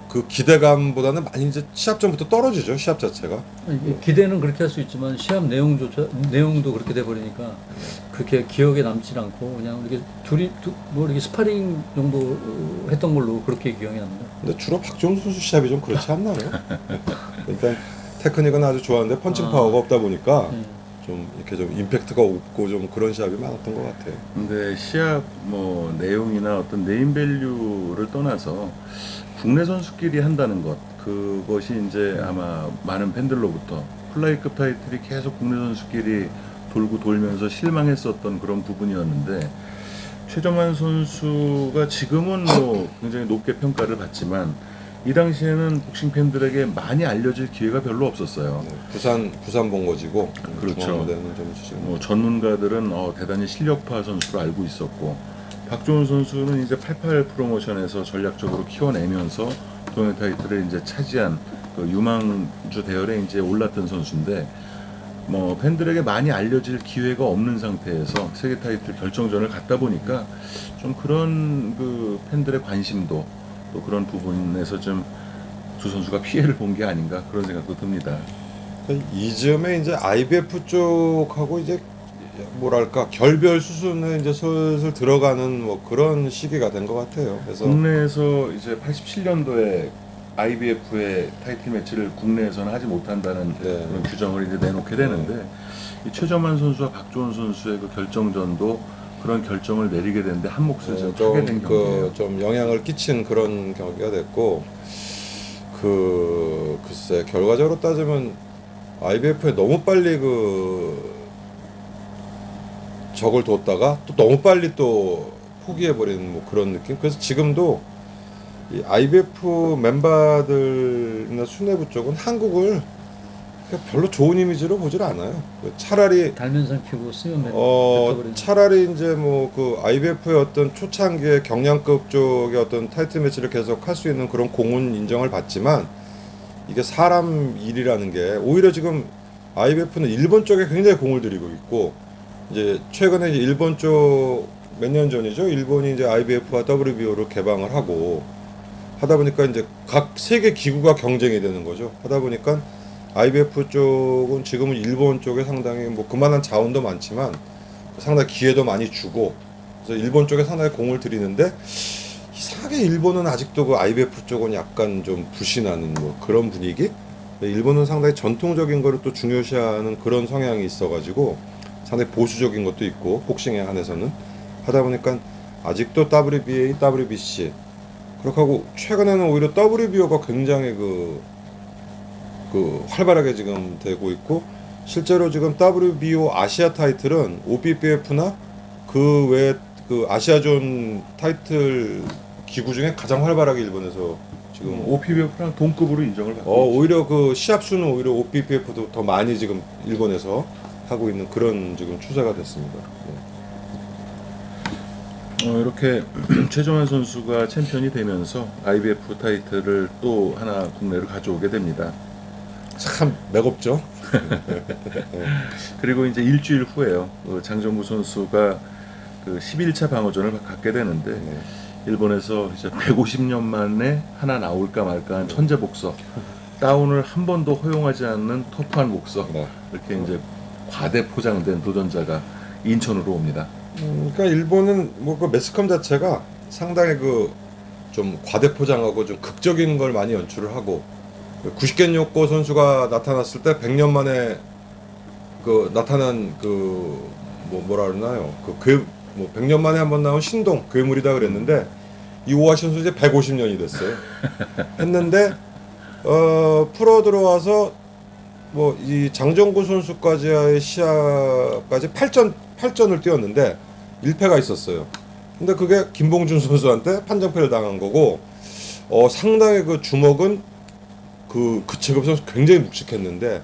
그 기대감보다는 많이 이제 시합 전부터 떨어지죠. 시합 자체가. 이게 기대는 그렇게 할 수 있지만 시합 내용도 그렇게 돼 버리니까 그렇게 기억에 남질 않고 그냥 이렇게 뭐 이렇게 스파링 정도 했던 걸로 그렇게 기억이 납니다. 근데 주로 박주원 선수 시합이 좀 그렇지 않나요? 일단 테크닉은 아주 좋았는데 펀칭 파워가 없다 보니까 좀 이렇게 좀 임팩트가 없고 좀 그런 시합이 많았던 것 같아요. 근데 시합 뭐 내용이나 어떤 네임밸류를 떠나서 국내 선수끼리 한다는 것 그것이 이제 아마 많은 팬들로부터 플라이급 타이틀이 계속 국내 선수끼리 돌고 돌면서 실망했었던 그런 부분이었는데 최정만 선수가 지금은 뭐 굉장히 높게 평가를 받지만 이 당시에는 복싱 팬들에게 많이 알려질 기회가 별로 없었어요. 부산 본거지고 그렇죠. 중앙무대는 좀 주시고. 뭐 전문가들은 대단히 실력파 선수로 알고 있었고 박주원 선수는 이제 88 프로모션에서 전략적으로 키워내면서 동해 타이틀을 이제 차지한 그 유망주 대열에 이제 올랐던 선수인데 뭐 팬들에게 많이 알려질 기회가 없는 상태에서 세계 타이틀 결정전을 갔다 보니까 좀 그런 그 팬들의 관심도 또 그런 부분에서 좀 두 선수가 피해를 본 게 아닌가 그런 생각도 듭니다. 이 즈음에 이제 IBF 쪽하고 이제 뭐랄까 결별 수순에 이제 슬슬 들어가는 뭐 그런 시기가 된 것 같아요. 그래서 국내에서 이제 87년도에 IBF의 타이틀 매치를 국내에서는 하지 못한다는 그런 규정을 이제 내놓게 되는데 이 최정만 선수와 박주원 선수의 그 결정전도 그런 결정을 내리게 되는데 한 몫을 좀 하게 된 경기예요. 좀 영향을 끼친 그런 경기가 됐고 글쎄 결과적으로 따지면 IBF에 너무 빨리 적을 뒀다가 또 너무 빨리 또 포기해버리는 뭐 그런 느낌. 그래서 지금도 이 IBF 멤버들이나 수뇌부 쪽은 한국을 별로 좋은 이미지로 보질 않아요. 차라리 달면상 피고 쓰면 차라리 이제 뭐 그 IBF의 어떤 초창기의 경량급 쪽의 어떤 타이틀 매치를 계속 할 수 있는 그런 공은 인정을 받지만 이게 사람 일이라는 게 오히려 지금 IBF는 일본 쪽에 굉장히 공을 들이고 있고 이제 최근에 이제 일본 쪽 몇 년 전이죠. 일본이 이제 IBF와 WBO를 개방을 하고 하다 보니까 이제 각 세계 기구가 경쟁이 되는 거죠. 하다 보니까 IBF 쪽은 지금은 일본 쪽에 상당히 뭐 그만한 자원도 많지만 상당히 기회도 많이 주고 그래서 일본 쪽에 상당히 공을 들이는데 이상하게 일본은 아직도 그 IBF 쪽은 약간 좀 부신하는 뭐 그런 분위기? 일본은 상당히 전통적인 거를 또 중요시하는 그런 성향이 있어가지고 상당히 보수적인 것도 있고 복싱에 한해서는 하다 보니까 아직도 WBA, WBC 그렇게 하고 최근에는 오히려 WBO가 굉장히 활발하게 지금 되고 있고 실제로 지금 WBO 아시아 타이틀은 OBBF나 그 외에 그 아시아존 타이틀 기구 중에 가장 활발하게 일본에서 지금 지금 OPBF랑 동급으로 인정을 받고 있죠. 오히려 그 시합 수는 오히려 OPPF도 더 많이 지금 일본에서 하고 있는 그런 지금 추세가 됐습니다. 이렇게 최정환 선수가 챔피언이 되면서 IBF 타이틀을 또 하나 국내로 가져오게 됩니다. 참 매겁죠. 그리고 이제 일주일 후에요. 장정구 선수가 그 11차 방어전을 갖게 되는데 네. 일본에서 이제 150년 만에 하나 나올까 말까한 천재 복서, 다운을 한 번도 허용하지 않는 터프한 복서, 네. 이렇게 이제 과대 포장된 도전자가 인천으로 옵니다. 그러니까 일본은 뭐 그 매스컴 자체가 상당히 그 좀 과대 포장하고 좀 극적인 걸 많이 연출을 하고, 구시겐 요코 선수가 나타났을 때 100년 만에 그 나타난 그 뭐라 그러나요? 뭐 100년 만에 한 번 나온 신동 괴물이다 그랬는데, 이 오하시 선수 이제 150년이 됐어요. 했는데 프로 들어와서 뭐 이 장정구 선수까지의 시합까지 8전을 뛰었는데 1패가 있었어요. 근데 그게 김봉준 선수한테 판정패를 당한 거고, 상당히 그 주먹은 그 체급 선수 굉장히 묵직했는데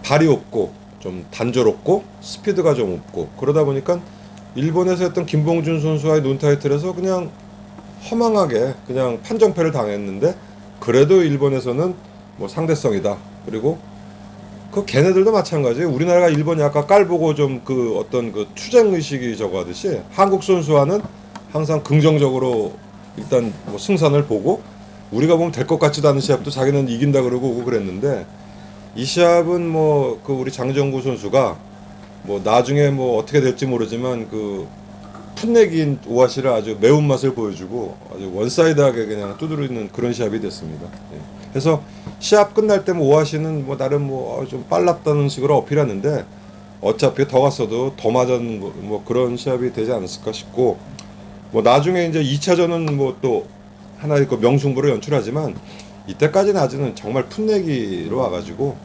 발이 없고 좀 단조롭고 스피드가 좀 없고, 그러다 보니까 일본에서 했던 김봉준 선수와의 논타이틀에서 그냥 허망하게 그냥 판정패를 당했는데, 그래도 일본에서는 뭐 상대성이다. 그리고 그 걔네들도 마찬가지예요. 우리나라가 일본이 아까 깔보고 좀 그 어떤 그 투쟁 의식이 저거 하듯이, 한국 선수와는 항상 긍정적으로 일단 뭐 승산을 보고, 우리가 보면 될 것 같지도 않은 시합도 자기는 이긴다 그러고 오고 그랬는데, 이 시합은 뭐 그 우리 장정구 선수가 뭐 나중에 뭐 어떻게 될지 모르지만 그 풋내기인 오하시를 아주 매운맛을 보여주고 아주 원사이드하게 그냥 두드리는 그런 시합이 됐습니다. 예. 그래서 시합 끝날 때 뭐 오하시는 뭐 나름 뭐 좀 빨랐다는 식으로 어필하는데, 어차피 더 갔어도 더 맞은 뭐 그런 시합이 되지 않았을까 싶고, 뭐 나중에 이제 2차전은 뭐 또 하나의 그 명승부를 연출하지만, 이때까지는 아직은 정말 풋내기로 와가지고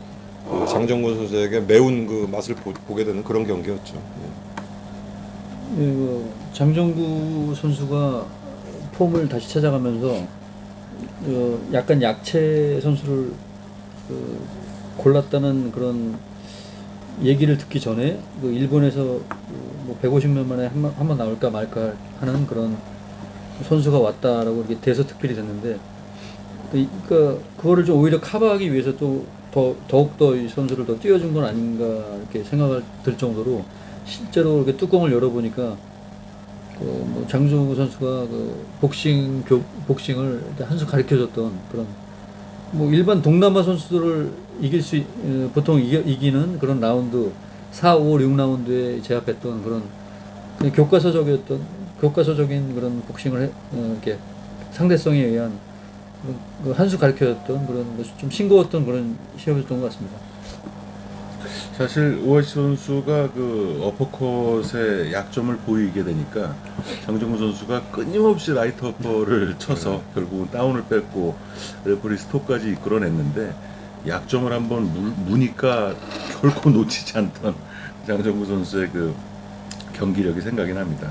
장정근 선수에게 매운 그 맛을 보게 되는 그런 경기였죠. 예. 예, 그 장정구 선수가 폼을 다시 찾아가면서 약간 약체 선수를 골랐다는 그런 얘기를 듣기 전에 그 일본에서 뭐 150년 만에 한 번 나올까 말까 하는 그런 선수가 왔다라고 이렇게 대서특필이 됐는데, 그러니까 그거를 좀 오히려 커버하기 위해서 또 더욱더 이 선수를 더 띄워준 건 아닌가 이렇게 생각을 들 정도로, 실제로 이렇게 뚜껑을 열어보니까 뭐 장정구 선수가 그 복싱을 한 수 가르쳐줬던 그런, 뭐 일반 동남아 선수들을 이길 수 보통 이기는 그런 라운드 4, 5, 6라운드에 제압했던 그런 교과서적인 그런 복싱을 이렇게 상대성에 의한 한 수 가르쳐줬던 그런 좀 싱거웠던 그런 시합이었던 것 같습니다. 사실 오하시 선수가 그 어퍼컷의 약점을 보이게 되니까 장정구 선수가 끊임없이 라이트 어퍼를 쳐서 결국은 다운을 뺐고 레프리 스톱까지 이끌어냈는데, 약점을 한번 무니까 결코 놓치지 않던 장정구 선수의 그 경기력이 생각이 납니다.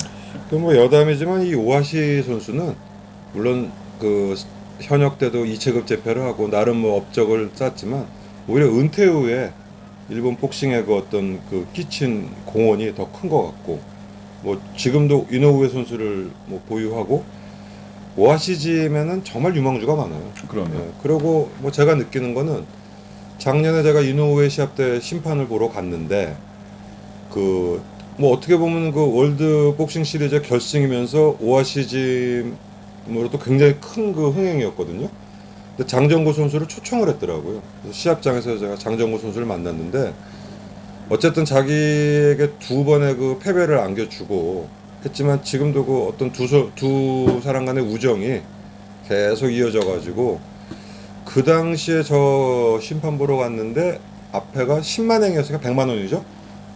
또 뭐 여담이지만 이 오하시 선수는 물론 그 현역 때도 2체급 재패를 하고 나름 뭐 업적을 쌓았지만, 오히려 은퇴 후에 일본 복싱의 그 어떤 그 끼친 공헌이 더 큰 것 같고, 뭐 지금도 이노우에 선수를 뭐 보유하고, 오하시 짐에는 정말 유망주가 많아요. 그러면 예, 그리고 뭐 제가 느끼는 거는, 작년에 제가 이노우에 시합 때 심판을 보러 갔는데, 그 뭐 어떻게 보면 그 월드 복싱 시리즈 결승이면서 오하시 짐으로도 굉장히 큰 그 흥행이었거든요. 근데 장정구 선수를 초청을 했더라고요. 그래서 시합장에서 제가 장정구 선수를 만났는데, 어쨌든 자기에게 두 번의 그 패배를 안겨주고 했지만, 지금도 그 어떤 두 사람 간의 우정이 계속 이어져 가지고, 그 당시에 저 심판 보러 갔는데 앞에가 10만 행이었으니까 100만 원이죠.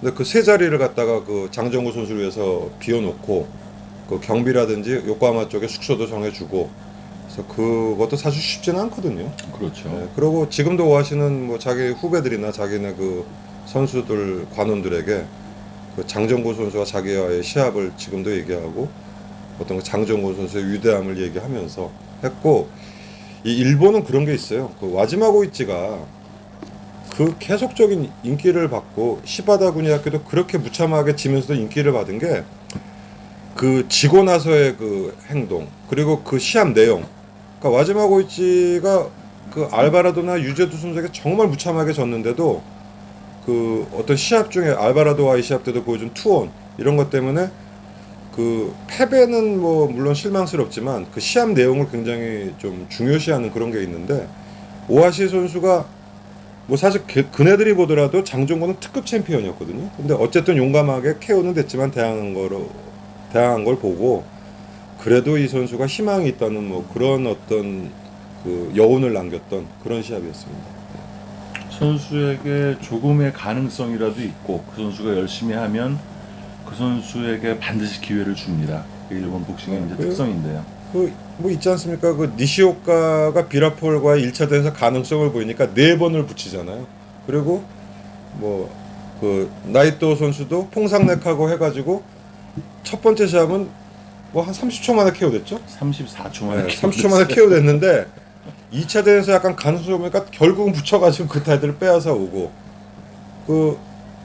근데 그 세 자리를 갖다가 그 장정구 선수를 위해서 비워놓고, 그 경비라든지 요코하마 쪽에 숙소도 정해주고, 그래서 그것도 사실 쉽지는 않거든요. 그렇죠. 네, 그리고 지금도 오하시는 뭐 자기 후배들이나 자기네 그 선수들 관원들에게 그 장정구 선수와 자기와의 시합을 지금도 얘기하고, 어떤 그 장정구 선수의 위대함을 얘기하면서 했고, 이 일본은 그런 게 있어요. 그 와지마 고이치가 그 계속적인 인기를 받고 시바다 구니아케도 그렇게 무참하게 지면서도 인기를 받은 게 그 지고 나서의 그 행동 그리고 그 시합 내용. 그러니까 와지마 고이치가 그 알바라도나 유제도 선수에게 정말 무참하게 졌는데도 그 어떤 시합 중에 알바라도와의 시합 때도 보여준 투혼 이런 것 때문에 그 패배는 뭐 물론 실망스럽지만 그 시합 내용을 굉장히 좀 중요시하는 그런 게 있는데 오하시 선수가 뭐 사실 그네들이 보더라도 장종건은 특급 챔피언이었거든요. 근데 어쨌든 용감하게 KO는 됐지만 대항한 걸 보고 그래도 이 선수가 희망이 있다는 뭐 그런 어떤 그 여운을 남겼던 그런 시합이었습니다. 선수에게 조금의 가능성이라도 있고 그 선수가 열심히 하면 그 선수에게 반드시 기회를 줍니다. 그게 일본 복싱의 이제 특성인데요. 그 뭐 있지 않습니까? 그 니시오카가 비라폴과의 1차 대회에서 가능성을 보이니까 4번을 붙이잖아요. 그리고 뭐 그 나이토 선수도 퐁상넥하고 해가지고 첫 번째 시합은 뭐 한 30초 만에 KO 됐죠? 34초 만에 30초 만에 KO 됐는데 2차 대회에서 약간 가능성이 보니까 결국은 붙여가지고 그 타이틀을 빼앗아 오고 그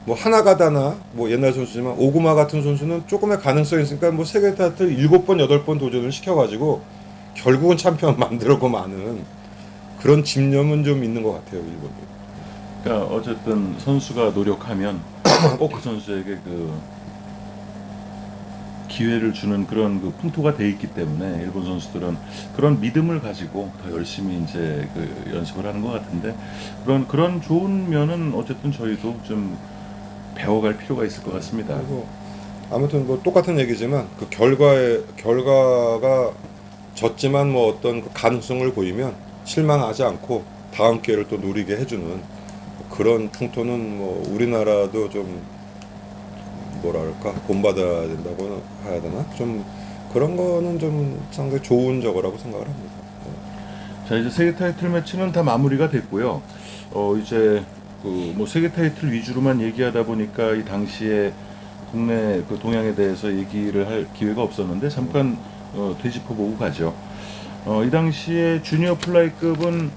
뭐 하나가다나 뭐 옛날 선수지만 오구마 같은 선수는 조금의 가능성이 있으니까 뭐 세계 타이틀 7번 8번 도전을 시켜가지고 결국은 챔피언 만들고 마는 그런 집념은 좀 있는 것 같아요 일본이. 그러니까 어쨌든 선수가 노력하면 꼭 그 선수에게 그 기회를 주는 그런 그 풍토가 돼 있기 때문에 일본 선수들은 그런 믿음을 가지고 더 열심히 이제 그 연습을 하는 것 같은데 그런 좋은 면은 어쨌든 저희도 좀 배워갈 필요가 있을 것 같습니다. 그리고 아무튼 뭐 똑같은 얘기지만 그 결과가 졌지만 뭐 어떤 그 가능성을 보이면 실망하지 않고 다음 기회를 또 노리게 해주는 그런 풍토는 뭐 우리나라도 좀 뭐랄까 본받아야 된다고 해야 되나 좀 그런 거는 좀 상당히 좋은 저거라고 생각을 합니다. 자 이제 세계 타이틀 매치는 다 마무리가 됐고요. 이제 그 뭐 세계 타이틀 위주로만 얘기하다 보니까 이 당시에 국내 그 동양에 대해서 얘기를 할 기회가 없었는데 잠깐 되짚어 보고 가죠. 이 당시에 주니어 플라이급은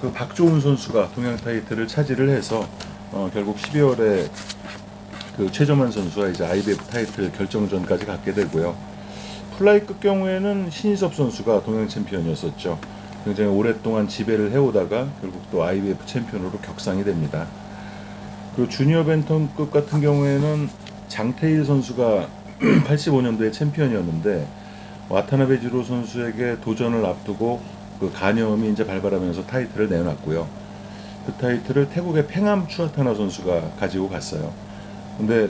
그 박조훈 선수가 동양 타이틀을 차지를 해서 결국 12월에 그 최정환 선수와 이제 IBF 타이틀 결정전까지 갖게 되고요. 플라이급 경우에는 신희섭 선수가 동양 챔피언이었었죠. 굉장히 오랫동안 지배를 해오다가 결국 또 IBF 챔피언으로 격상이 됩니다. 그리고 주니어 벤텀급 같은 경우에는 장태일 선수가 85년도에 챔피언이었는데 와타나베 지로 선수에게 도전을 앞두고 그 간염이 이제 발발하면서 타이틀을 내놨고요. 그 타이틀을 태국의 팽암 추아타나 선수가 가지고 갔어요. 근데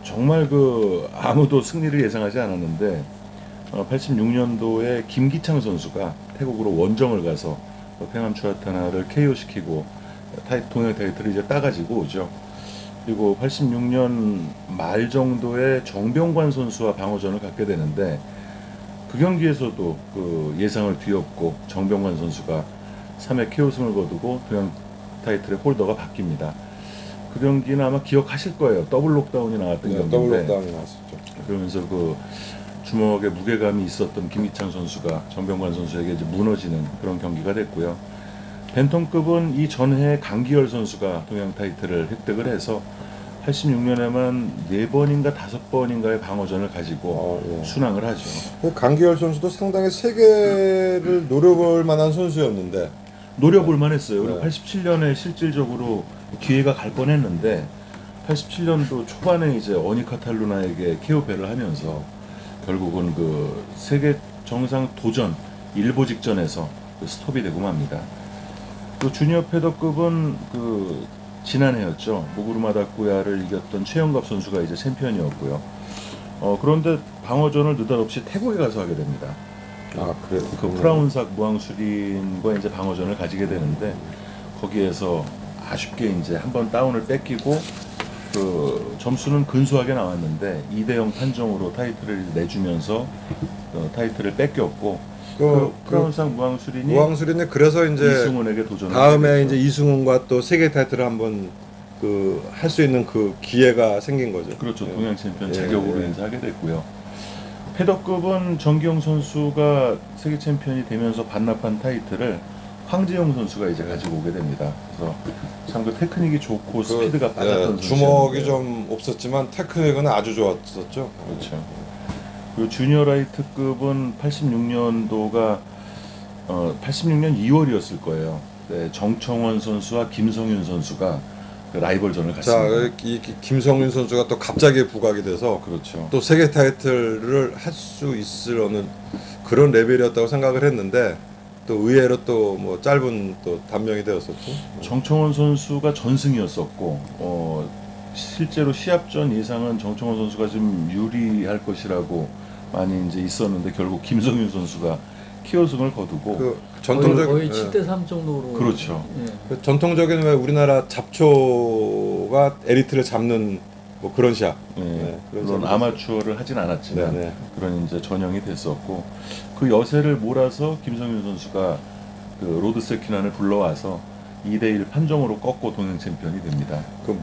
정말 그 아무도 승리를 예상하지 않았는데 86년도에 김기창 선수가 태국으로 원정을 가서 팽암 추아타나를 KO시키고 동양 타이틀을 이제 따가지고 오죠. 그리고 86년 말 정도에 정병관 선수와 방어전을 갖게 되는데 그 경기에서도 그 예상을 뒤엎고 정병관 선수가 3회 KO승을 거두고 동양 타이틀의 홀더가 바뀝니다. 그 경기는 아마 기억하실 거예요. 더블 록다운이 나왔던 경기인데 더블 록다운이 나왔었죠. 그러면서 그 주먹에 무게감이 있었던 김희창 선수가 정병관 선수에게 이제 무너지는 그런 경기가 됐고요. 벤텀급은 이 전해에 강기열 선수가 동양 타이틀을 획득을 해서 86년에만 4번인가 5번인가의 방어전을 가지고 예. 순항을 하죠. 그 강기열 선수도 상당히 세계를 노려볼 만한 선수였는데 노려볼 만했어요. 그리고 네. 87년에 실질적으로 기회가 갈 뻔했는데 87년도 초반에 이제 어니카탈루나에게 KO패를 하면서 결국은 그 세계 정상 도전 일보 직전에서 그 스톱이 되고 맙니다. 또 주니어 패더급은 그 지난해였죠. 모구르마다쿠야를 이겼던 최영갑 선수가 이제 챔피언이었고요. 그런데 방어전을 느닷없이 태국에 가서 하게 됩니다. 아 그래 그 프라운삭 무항수린과 이제 방어전을 가지게 되는데 거기에서 아쉽게 이제 한번 다운을 뺏기고 그 점수는 근소하게 나왔는데 2대0 판정으로 타이틀을 내주면서 타이틀을 뺏겼고 그 프라운삭 무항수린이 그래서 이제 이승훈에게 도전을 다음에 하게 이제 됐죠. 이승훈과 또 세계 타이틀을 한번 그 할 수 있는 그 기회가 생긴 거죠. 그렇죠. 예. 동양 챔피언 예, 자격으로 예. 인사하게 됐고요. 패더급은 정기영 선수가 세계 챔피언이 되면서 반납한 타이틀을 황재영 선수가 이제 가지고 오게 됩니다. 그래서 참 그 테크닉이 좋고 스피드가 빠졌던 선수. 주먹이 좀 없었지만 테크닉은 아주 좋았었죠. 그렇죠. 그 주니어 라이트급은 86년도가 86년 2월이었을 거예요. 네, 정청원 선수와 김성윤 선수가 그 라이벌전을 자, 갔습니다. 이 김성윤 선수가 또 갑자기 부각이 돼서 그렇죠. 또 세계 타이틀을 할 수 있으려는 그런 레벨이었다고 생각을 했는데 또 의외로 또 뭐 짧은 또 단명이 되었었죠. 정청원 선수가 전승이었었고 실제로 시합전 예상은 정청원 선수가 좀 유리할 것이라고 많이 이제 있었는데 결국 김성윤 선수가 KO승을 거두고 그 전통적인 거의 7대3 정도로. 그렇죠. 예. 그 전통적인 왜 우리나라 잡초가 에리트를 잡는 뭐 그런 시합. 예, 그런 물론 시합이 아마추어를 하진 않았지만 네네. 그런 이제 전형이 됐었고 그 여세를 몰아서 김성윤 선수가 그 로드 세키난을 불러와서 2대1 판정으로 꺾고 동행 챔피언이 됩니다. 그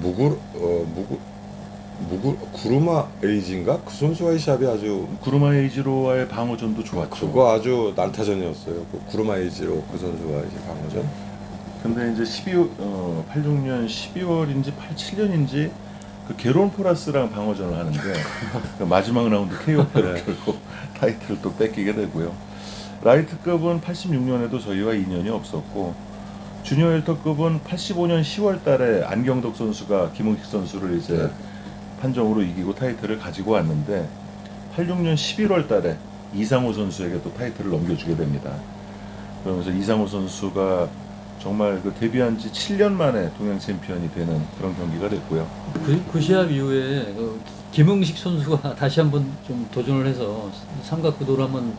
구르마 에이지인가 그 선수와의 시합이 아주 구르마 에이지로와의 방어전도 좋았죠. 그거 아주 난타전이었어요. 그 구르마 에이지로 그 선수와의 방어전. 근데 이제 86년 12월인지 87년인지 그 게론 포라스랑 방어전을 하는데 그 마지막 라운드 KO패로 결국 타이틀을 또 뺏기게 되고요. 라이트급은 86년에도 저희와 인연이 없었고 주니어 웰터급은 85년 10월 달에 안경덕 선수가 김홍식 선수를 이제 네. 판정으로 이기고 타이틀을 가지고 왔는데 86년 11월 달에 이상호 선수에게 또 타이틀을 넘겨주게 됩니다. 그러면서 이상호 선수가 정말 그 데뷔한 지 7년 만에 동양 챔피언이 되는 그런 경기가 됐고요. 그 시합 이후에 그 김흥식 선수가 다시 한번 좀 도전을 해서 삼각구도를 한번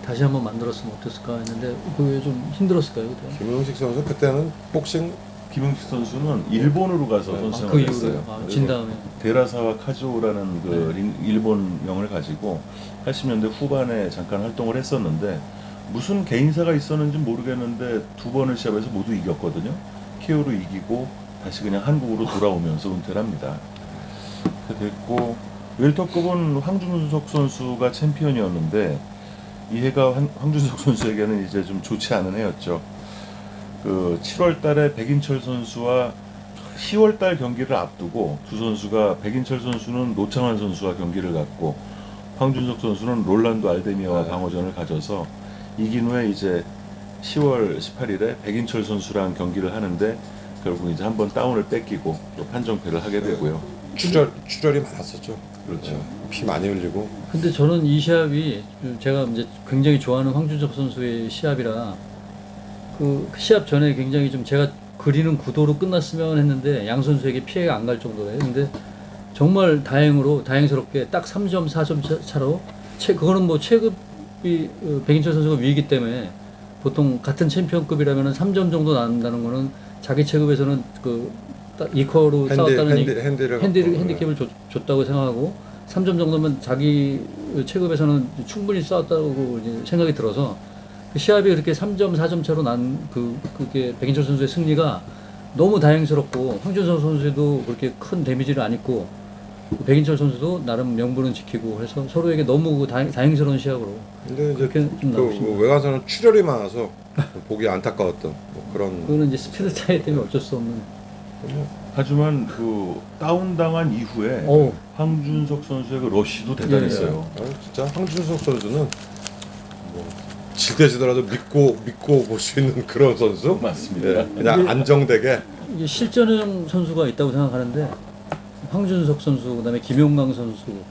다시 한번 만들었으면 어땠을까 했는데 그게 좀 힘들었을까요? 그때? 김용식 선수 그때는 복싱 김흥식 선수는 일본으로 가서 네. 그 선수생활을 이후에 했어요. 진 다음에 데라사와 카즈오라는 그 일본명을 가지고 80년대 후반에 잠깐 활동을 했었는데 무슨 개인사가 있었는지 모르겠는데 두 번을 시합에서 모두 이겼거든요. KO로 이기고 다시 그냥 한국으로 돌아오면서 은퇴를 합니다. 그렇게 됐고 웰터급은 황준석 선수가 챔피언이었는데 이 해가 황준석 선수에게는 이제 좀 좋지 않은 해였죠. 그 7월 달에 백인철 선수와 10월 달 경기를 앞두고 두 선수가 백인철 선수는 노창환 선수와 경기를 갖고 황준석 선수는 롤란도 알데미아와 방어전을 가져서 이긴 후에 이제 10월 18일에 백인철 선수랑 경기를 하는데 결국 이제 한번 다운을 뺏기고 또 판정패를 하게 되고요. 출혈이 많았었죠. 그렇죠. 피 많이 흘리고. 근데 저는 이 시합이 제가 이제 굉장히 좋아하는 황준석 선수의 시합이라 그 시합 전에 굉장히 좀 제가 그리는 구도로 끝났으면 했는데 양 선수에게 피해가 안 갈 정도예요. 근데 정말 다행스럽게 딱 3점, 4점 차로 그거는 뭐 체급이 백인철 선수가 위이기 때문에 보통 같은 챔피언급이라면 3점 정도 나온다는 거는 자기 체급에서는 그 이퀄로 싸웠다는 얘기, 핸디캡을 줬다고 생각하고 3점 정도면 자기 체급에서는 충분히 싸웠다고 이제 생각이 들어서 그 시합이 그렇게 3점, 4점 차로 난 그게 백인철 선수의 승리가 너무 다행스럽고 황준석 선수도 그렇게 큰 데미지를 안 입고 백인철 선수도 나름 명분은 지키고 해서 서로에게 너무 다행스러운 시합으로 근데 이제 그렇게 좀 나왔습니다. 그 외관선은 출혈이 많아서 보기 안타까웠던 뭐 그런. 그거는 이제 스피드 차이 때문에 어쩔 수 없는. 하지만 그 다운당한 이후에 황준석 선수의 그 러쉬도 대단했어요. 진짜 황준석 선수는 뭐 지대 지더라도 믿고 볼 수 있는 그런 선수. 맞습니다. 네, 그냥 안정되게. 이게 실전형 선수가 있다고 생각하는데 황준석 선수, 그다음에 김용강 선수 뭐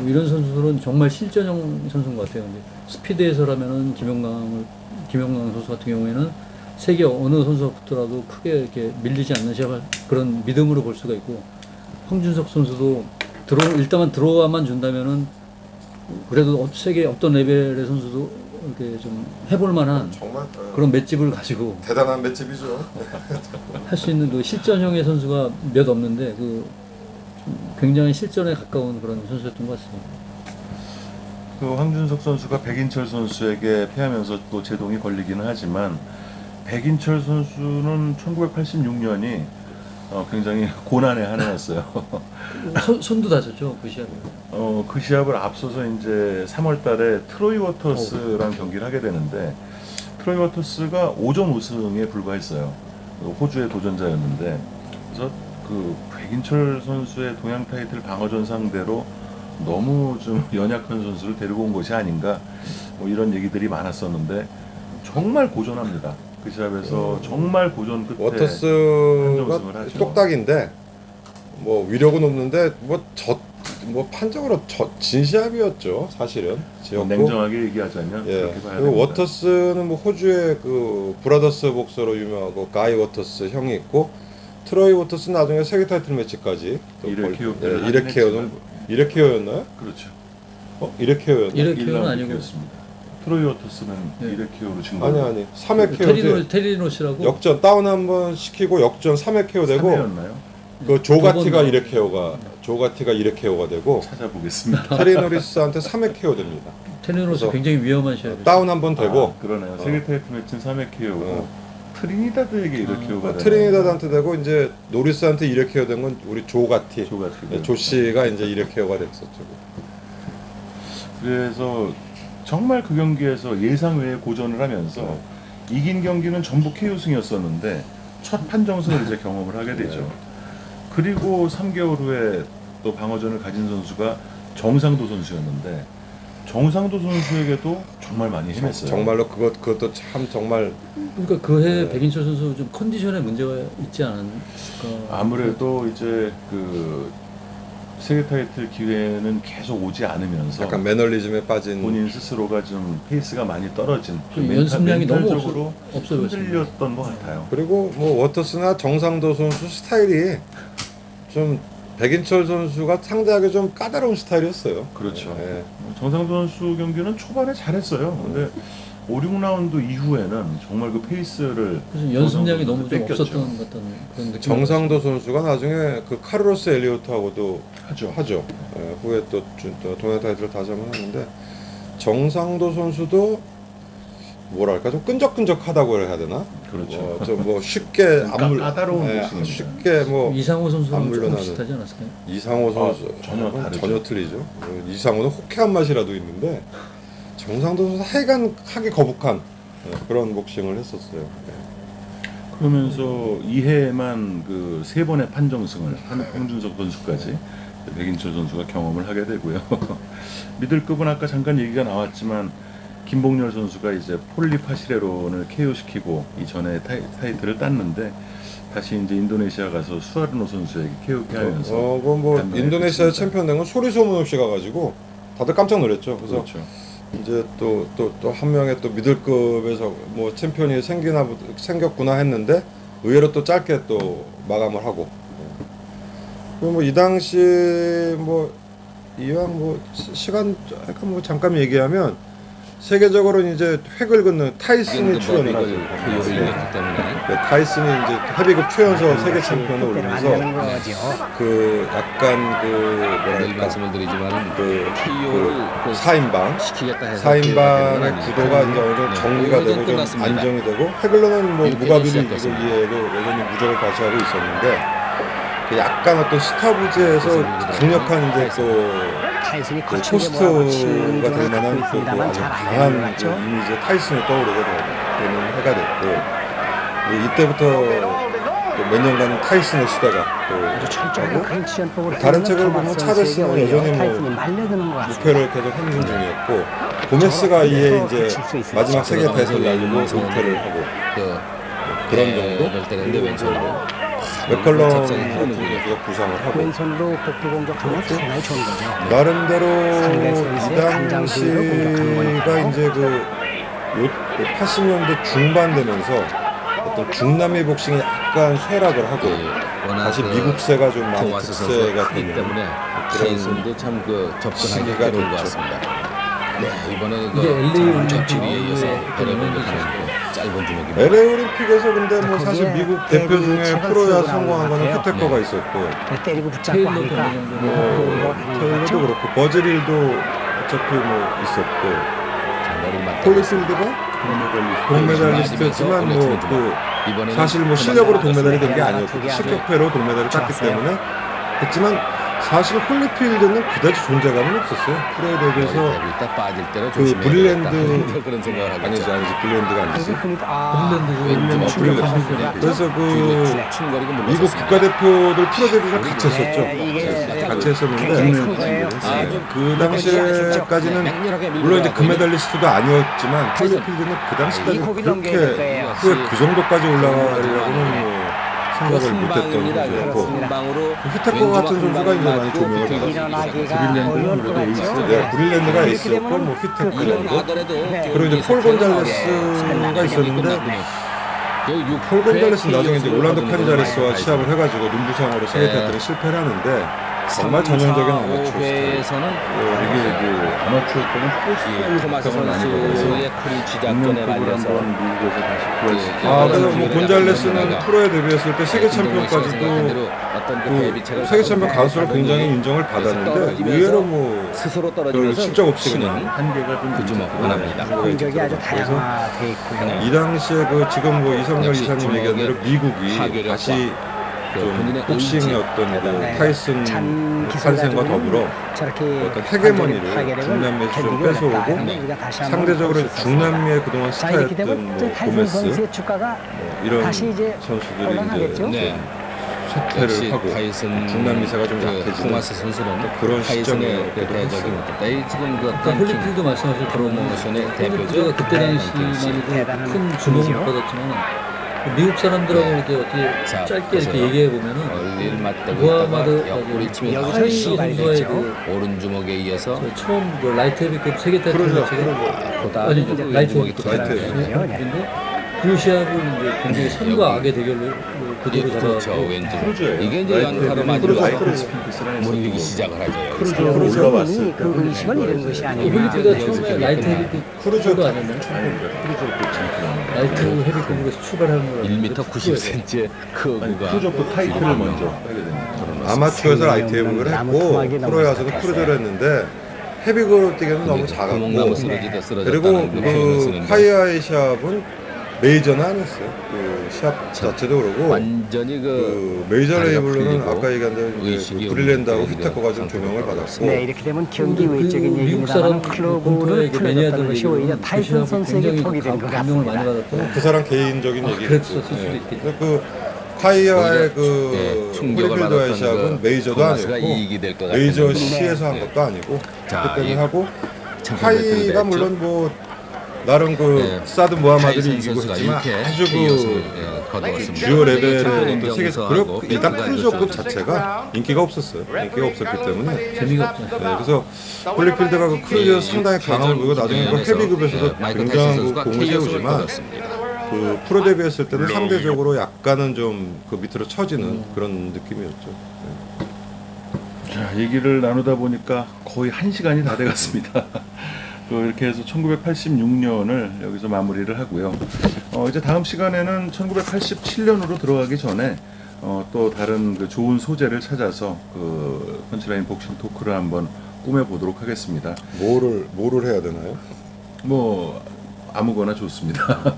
이런 선수들은 정말 실전형 선수인 것 같아요. 근데 스피드에서라면은 김용강 선수 같은 경우에는 세계 어느 선수가 붙더라도 크게 이렇게 밀리지 않는 시합을 그런 믿음으로 볼 수가 있고 황준석 선수도 일단만 들어와만 준다면은 그래도 세계 어떤 레벨의 선수도 이렇게 좀 해볼 만한 정말 그런 맷집을 가지고 대단한 맷집이죠. 할 수 있는 그 실전형의 선수가 몇 없는데 그 굉장히 실전에 가까운 그런 선수였던 것 같습니다. 그 황준석 선수가 백인철 선수에게 패하면서 또 제동이 걸리기는 하지만 백인철 선수는 1986년이 굉장히 고난의 한 해였어요. 손도 다쳤죠 그 시합에. 그 시합을 앞서서 이제 3월달에 트로이 워터스랑 경기를 하게 되는데 트로이 워터스가 5전 우승에 불과했어요. 호주의 도전자였는데 그래서 그 백인철 선수의 동양 타이틀 방어전 상대로 너무 좀 연약한 선수를 데리고 온 것이 아닌가 뭐 이런 얘기들이 많았었는데 정말 고전합니다. 그 시합에서 정말 고전 끝에 판정승을 워터스가 하죠. 똑딱인데 뭐 위력은 없는데 뭐 판정으로 진 시합이었죠 사실은. 지었고. 냉정하게 얘기하자면 예. 그렇게 봐야 그리고 됩니다. 워터스는 뭐 호주의 그 브라더스 복서로 유명하고 가이 워터스 형이 있고 트로이 워터스 나중에 세계 타이틀 매치까지 이레케어였나요? 그렇죠. 이레케어였나? 이레케어는 아니고 였습니다. 트로이 워터스는 네. 이레케어로 진 거예요. 아니 3회 KO지. 테리노스라고. 역전 다운 한번 시키고 역전 3회 KO 되고 3회였나요? 그 조가티가 번 이레케어가 되고 찾아보겠습니다. 테리 노리스한테 3회 KO 됩니다. 테리노스 그래서 굉장히 위험한 시합이죠. 다운 한번 되고 그러네요. 세계 타이틀 매치는 3회 KO고 트리니다드에게 이레케어가 트리니다드한테 되고 이제 노리스한테 이레케어 된 건 우리 조가티. 조 씨가 이제 이레케어가 됐었죠. 그래서 정말 그 경기에서 예상 외의 고전을 하면서 이긴 경기는 전부 KO승이었었는데 첫 판정승을 이제 경험을 하게 되죠. 그리고 3개월 후에 또 방어전을 가진 선수가 정상도 선수였는데 정상도 선수에게도 정말 많이 헤맸어요. 정말로 그것도 참 정말 그러니까 그해 백인철 선수 좀 컨디션에 문제가 있지 않았을까. 아무래도 이제 그 세계 타이틀 기회는 계속 오지 않으면서 약간 매너리즘에 빠진 본인 스스로가 좀 페이스가 많이 떨어진 좀 연습량이 너무 멘탈적으로 없어 보였습니다. 흔들렸던 것 같아요. 그리고 뭐 워터스나 정상도 선수 스타일이 좀 백인철 선수가 상대하기 좀 까다로운 스타일이었어요. 그렇죠. 예. 정상도 선수 경기는 초반에 잘했어요. 근데 5, 6라운드 이후에는 정말 그 페이스를 그래서 연습량이 너무 좀 뺏겼죠. 없었던 것 같은 그런 느낌. 정상도 선수가 나중에 그 카르로스 엘리오트하고도 하죠. 예, 후에 또 동양 타이틀을 다시 한번 하는데 정상도 선수도 뭐랄까 좀 끈적끈적하다고 해야 되나? 그렇죠. 좀 뭐 쉽게 까다로운 예, 복싱입니다. 쉽게 뭐 이상호 안 선수랑 좀 물러나는. 비슷하지 않았을까요? 이상호 선수 전혀 다르죠. 전혀 틀리죠. 이상호는 호쾌한 맛이라도 있는데 정상도 선수 하여간 하기 거북한 그런 복싱을 했었어요. 그러면서 2회에만 그 3번의 판정승을 홍준석 선수까지 백인철 선수가 경험을 하게 되고요. 미들급은 아까 잠깐 얘기가 나왔지만 김봉렬 선수가 이제 폴리 파시레론을 KO시키고 이전에 타이틀을 땄는데 다시 이제 인도네시아 가서 수아르노 선수에게 KO케 하면서 뭐 단번에 인도네시아 끝입니다. 챔피언 된 건 소리 소문 없이 가가지고 다들 깜짝 놀랐죠. 그래서 그렇죠. 이제 또 한 명의 또 미들급에서 뭐 챔피언이 생겼구나 했는데 의외로 또 짧게 또 마감을 하고. 그리고 뭐 이 당시 뭐 이왕 뭐 시간 약간 뭐 잠깐 얘기하면 세계적으로 이제 획을 긋는 타이슨이 출연을 하죠. 타이슨이 이제 헤비급 최연소 세계 챔피언을 올리면서 그 약간 그 뭐랄까 말씀을 드리지만 그 KO를 4인방 시키겠다 해서 4인방의 구도가 이제 어느 정도 정리가 되고 좀 안정이 되고 헤글러는 뭐 무가비를 이거 이해를 여전히 무적을 과시하고 있었는데 그 약간 어떤 스타부지에서 강력한 이제 그 포스트가 될 만한 그 아주 강한 그 이미지의 타이슨이 떠오르게 되는 해가 됐고 이때부터 또 몇 년간 타이슨의 시대가 또 다른 책을 보면 차베스는 여전히 뭐 무패를 계속 행진 중이었고 고메스가 이에 이제 마지막 세계 타이틀을 날리고 은퇴를 하고 그런 정도 때는데 왼손으로 맥컬럼 같은 선수가 부상을 하고 왼손으로 복부 공격하면 상당히 좋은 거죠. 나름대로 상대 이 당시가 이제 그 80년대 중반 되면서 어떤 중남미 복싱이 약간 쇠락을 하고 다시 미국세가 좀 많이 득세가 크기 되는 때문에 타이슨도 참 그 접근하기 시기가 어려운 것 됐죠. 같습니다. 네, 이번에 이게 LA 접지리에 올림픽 이어서 이후에 배려를 짧은 주먹입니다. LA 올림픽에서 근데 뭐 사실 미국 대표 중에 프로야 성공한 거는 후테커가 있었고 때리고 붙잡고 테일러도 하니까 어느 정도 뭐 테일러도 그렇고 버즈릴도 어차피 뭐 있었고 장거리 맞다. 폴리필드가 동메달리스트였지만 뭐 그 이번에는 사실 뭐 실력으로 동메달이 된 게 아니었고 실격패로 동메달을 땄기 때문에 했지만 사실 홀리필드는 그다지 존재감은 없었어요. 프로에 대비해서 딱 빠질 때로 그 브릴랜드 그런 생각을 하겠죠. 아니지 브릴랜드가 아니지. 왠지 브릴랜드. 그래서 그 충거리고 미국 국가대표들 프로 데뷔가 같이 했었죠. 같이 했었는데 그 당시에까지는 물론 이제 금메달리스트가 아니었지만 홀리필드는 그 당시까지 그렇게 후에 그 정도까지 올라가려고는 뭐 생각을 못했던 선수였고 히타코 같은 선수가 이제 많이 조명을 받았습니다. 네, 브릴랜드가 에이스였고 뭐 히타코 정도. 그리고 이제 폴 곤잘레스가 있었는데 폴 곤잘레스는 나중에 이제 올란도 카니자레스와 시합을 해가지고 눈부상으로 세계 타이틀에 실패를 하는데 정말 전형적인 아마추어 스타일. 이게 그 아마추어 때는 토마스 선수의 프리 지작전에 말려서 미국에서 다시 구할 수 그래서 뭐 곤잘레스는 프로에 데뷔했을 때 세계 챔피언까지도 그 세계 챔피언 가수로 굉장히 인정을 받았는데 의외로 뭐 스스로 별 떨어지면서 실적 없이 치는 그냥 한계가 좀 그 주먹 원합니다. 공격이 아주 다양화돼 있고요. 이 당시에 그 지금 뭐 이성열 역시 이사님 얘기한 대로 미국이 파괴력과 다시 좀 본인의 복싱의 의지, 어떤 그 네. 타이슨 찬 기술 탄생과 가지고는 더불어 저렇게 어떤 헤게모니를 파괴력을 중남미에서 좀 견디기 뺏어오고 어렵다 하는 우리가 다시 한번 상대적으로 볼수 있었습니다. 중남미의 그동안 자 이렇게 되면 스타였던 또 뭐 타이슨 고메스 선수의 주가가 뭐 이런 다시 이제 선수들이 올라가겠죠? 이제 네. 쇠퇴를 역시 하고 타이슨 중남미세가 좀 그 약해지는 토마스 선수는 그런 타이슨의 시점이었기도 그 대적이 했어요. 못했다. 이 지금 그 아까 어떤 홀리필드 말씀하셨던 프로모션의 대표죠. 홀리필드가 그때 당시만 대단한 해도 큰 주목을 분이죠. 받았지만 미국 사람들하고 이렇게 어떻게 자, 짧게 이렇게 보세요. 얘기해 보면은 얼릴 맞대고 무하마드 있다가 옆구리 치면서 여기서 하이 시발이 선수와의 됐죠. 그 오른 주먹에 이어서 처음 그 라이트 헤비급 세계 타이틀 그러죠. 매치가 보다 아니죠 왼 라이트 주먹이 헤비급 라이트 근데 그 시합을 이제 굉장히 선과 악의 대결로 구도로 그렇죠. 잡아가지고 왼쪽. 이게 이제 연타로 맞으면 몰리기 시작을 하죠. 여기서. 크루저 올라왔을 그 의식은 이런 것이 아니냐. 홀리필드가 처음에 라이트 헤비급 크루저도 아니었나요? 라이트 헤비급으로 출발하는 거라고 1m 90cm의 크루가 크루저프 타이틀을 먼저 하게 됩니다. 아마추어에서 라이트 헤비를 나무 했고 토막이 프로에 와서도 크루저를 했는데 헤비급으로 뛰기는 너무 작았고 구멍나무 쓰러지다 그리고 쓰러졌다는 그 표현을 그 쓰는데 하이아이 시합은 메이저는 안 했어요. 그 시합 자체도 그러고 완전히 그 메이저 다리가 레이블로는 풀리고 아까 얘기한 대로 이제 의식이 그 브릴랜드하고 없는 히타코가 좀 그 조명을 상태가 받았고 네, 이렇게 되면 경기 외적인 미국 얘기입니다만 사람 클로브를 공토의 풀어줬다는 매니아들 것이 오히려 타이슨 선수에게 톡이 된 것 감명을 많이 같습니다. 받았고 그 사람 개인적인 얘기겠죠. 그랬었을 수도 있겠죠. 근데 그 하이아의 오히려, 그 충격을 홀리필드와의 받았던 시합은 그 메이저도 토마스가 아니었고 이익이 될 것 메이저 같은 C에서 한 네. 것도 아니고 자, 그렇기 때문에 이 하고 챔피언 하이가 배틀을 물론 뭐 나름 그 네. 사드 무하마드를 타이슨 이기고 선수가 했지만 이렇게 아주 KO를 그 거두었습니다. 주요 레벨의 챔피언 어떤 세계 인정서하고 그룹 일단 배트가 크루저급 이루어졌죠. 자체가 인기가 없었어요. 인기가 없었기 때문에 재미가 없죠. 네, 그래서 홀리필드가 그 크루저 상당히 강함을 보이고 나중에 그 헤비급에서도 마이클 타이슨 굉장한 선수가 공을 KO 를 세우지만 거뒀습니다. 그 프로 데뷔했을 때는 상대적으로 약간은 좀 그 밑으로 처지는 그런 느낌이었죠. 자, 얘기를 나누다 보니까 거의 1시간이 다 돼갔습니다. 이렇게 해서 1986년을 여기서 마무리를 하고요. 이제 다음 시간에는 1987년으로 들어가기 전에 또 다른 그 좋은 소재를 찾아서 그 펀치라인 복싱 토크를 한번 꾸며보도록 하겠습니다. 뭐를 해야 되나요? 뭐 아무거나 좋습니다.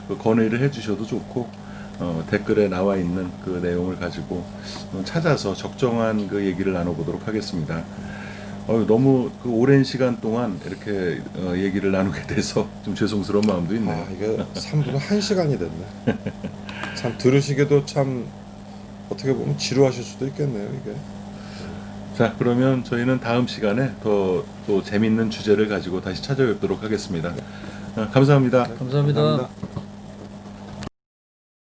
그 건의를 해주셔도 좋고 댓글에 나와 있는 그 내용을 가지고 찾아서 적정한 그 얘기를 나눠보도록 하겠습니다. 너무 그 오랜 시간 동안 이렇게 얘기를 나누게 돼서 좀 죄송스러운 마음도 있네요. 이게 3분은 1시간이 됐네. 참 들으시기도 참 어떻게 보면 지루하실 수도 있겠네요, 이게. 자, 그러면 저희는 다음 시간에 더 또 재밌는 주제를 가지고 다시 찾아뵙도록 하겠습니다. 감사합니다. 감사합니다.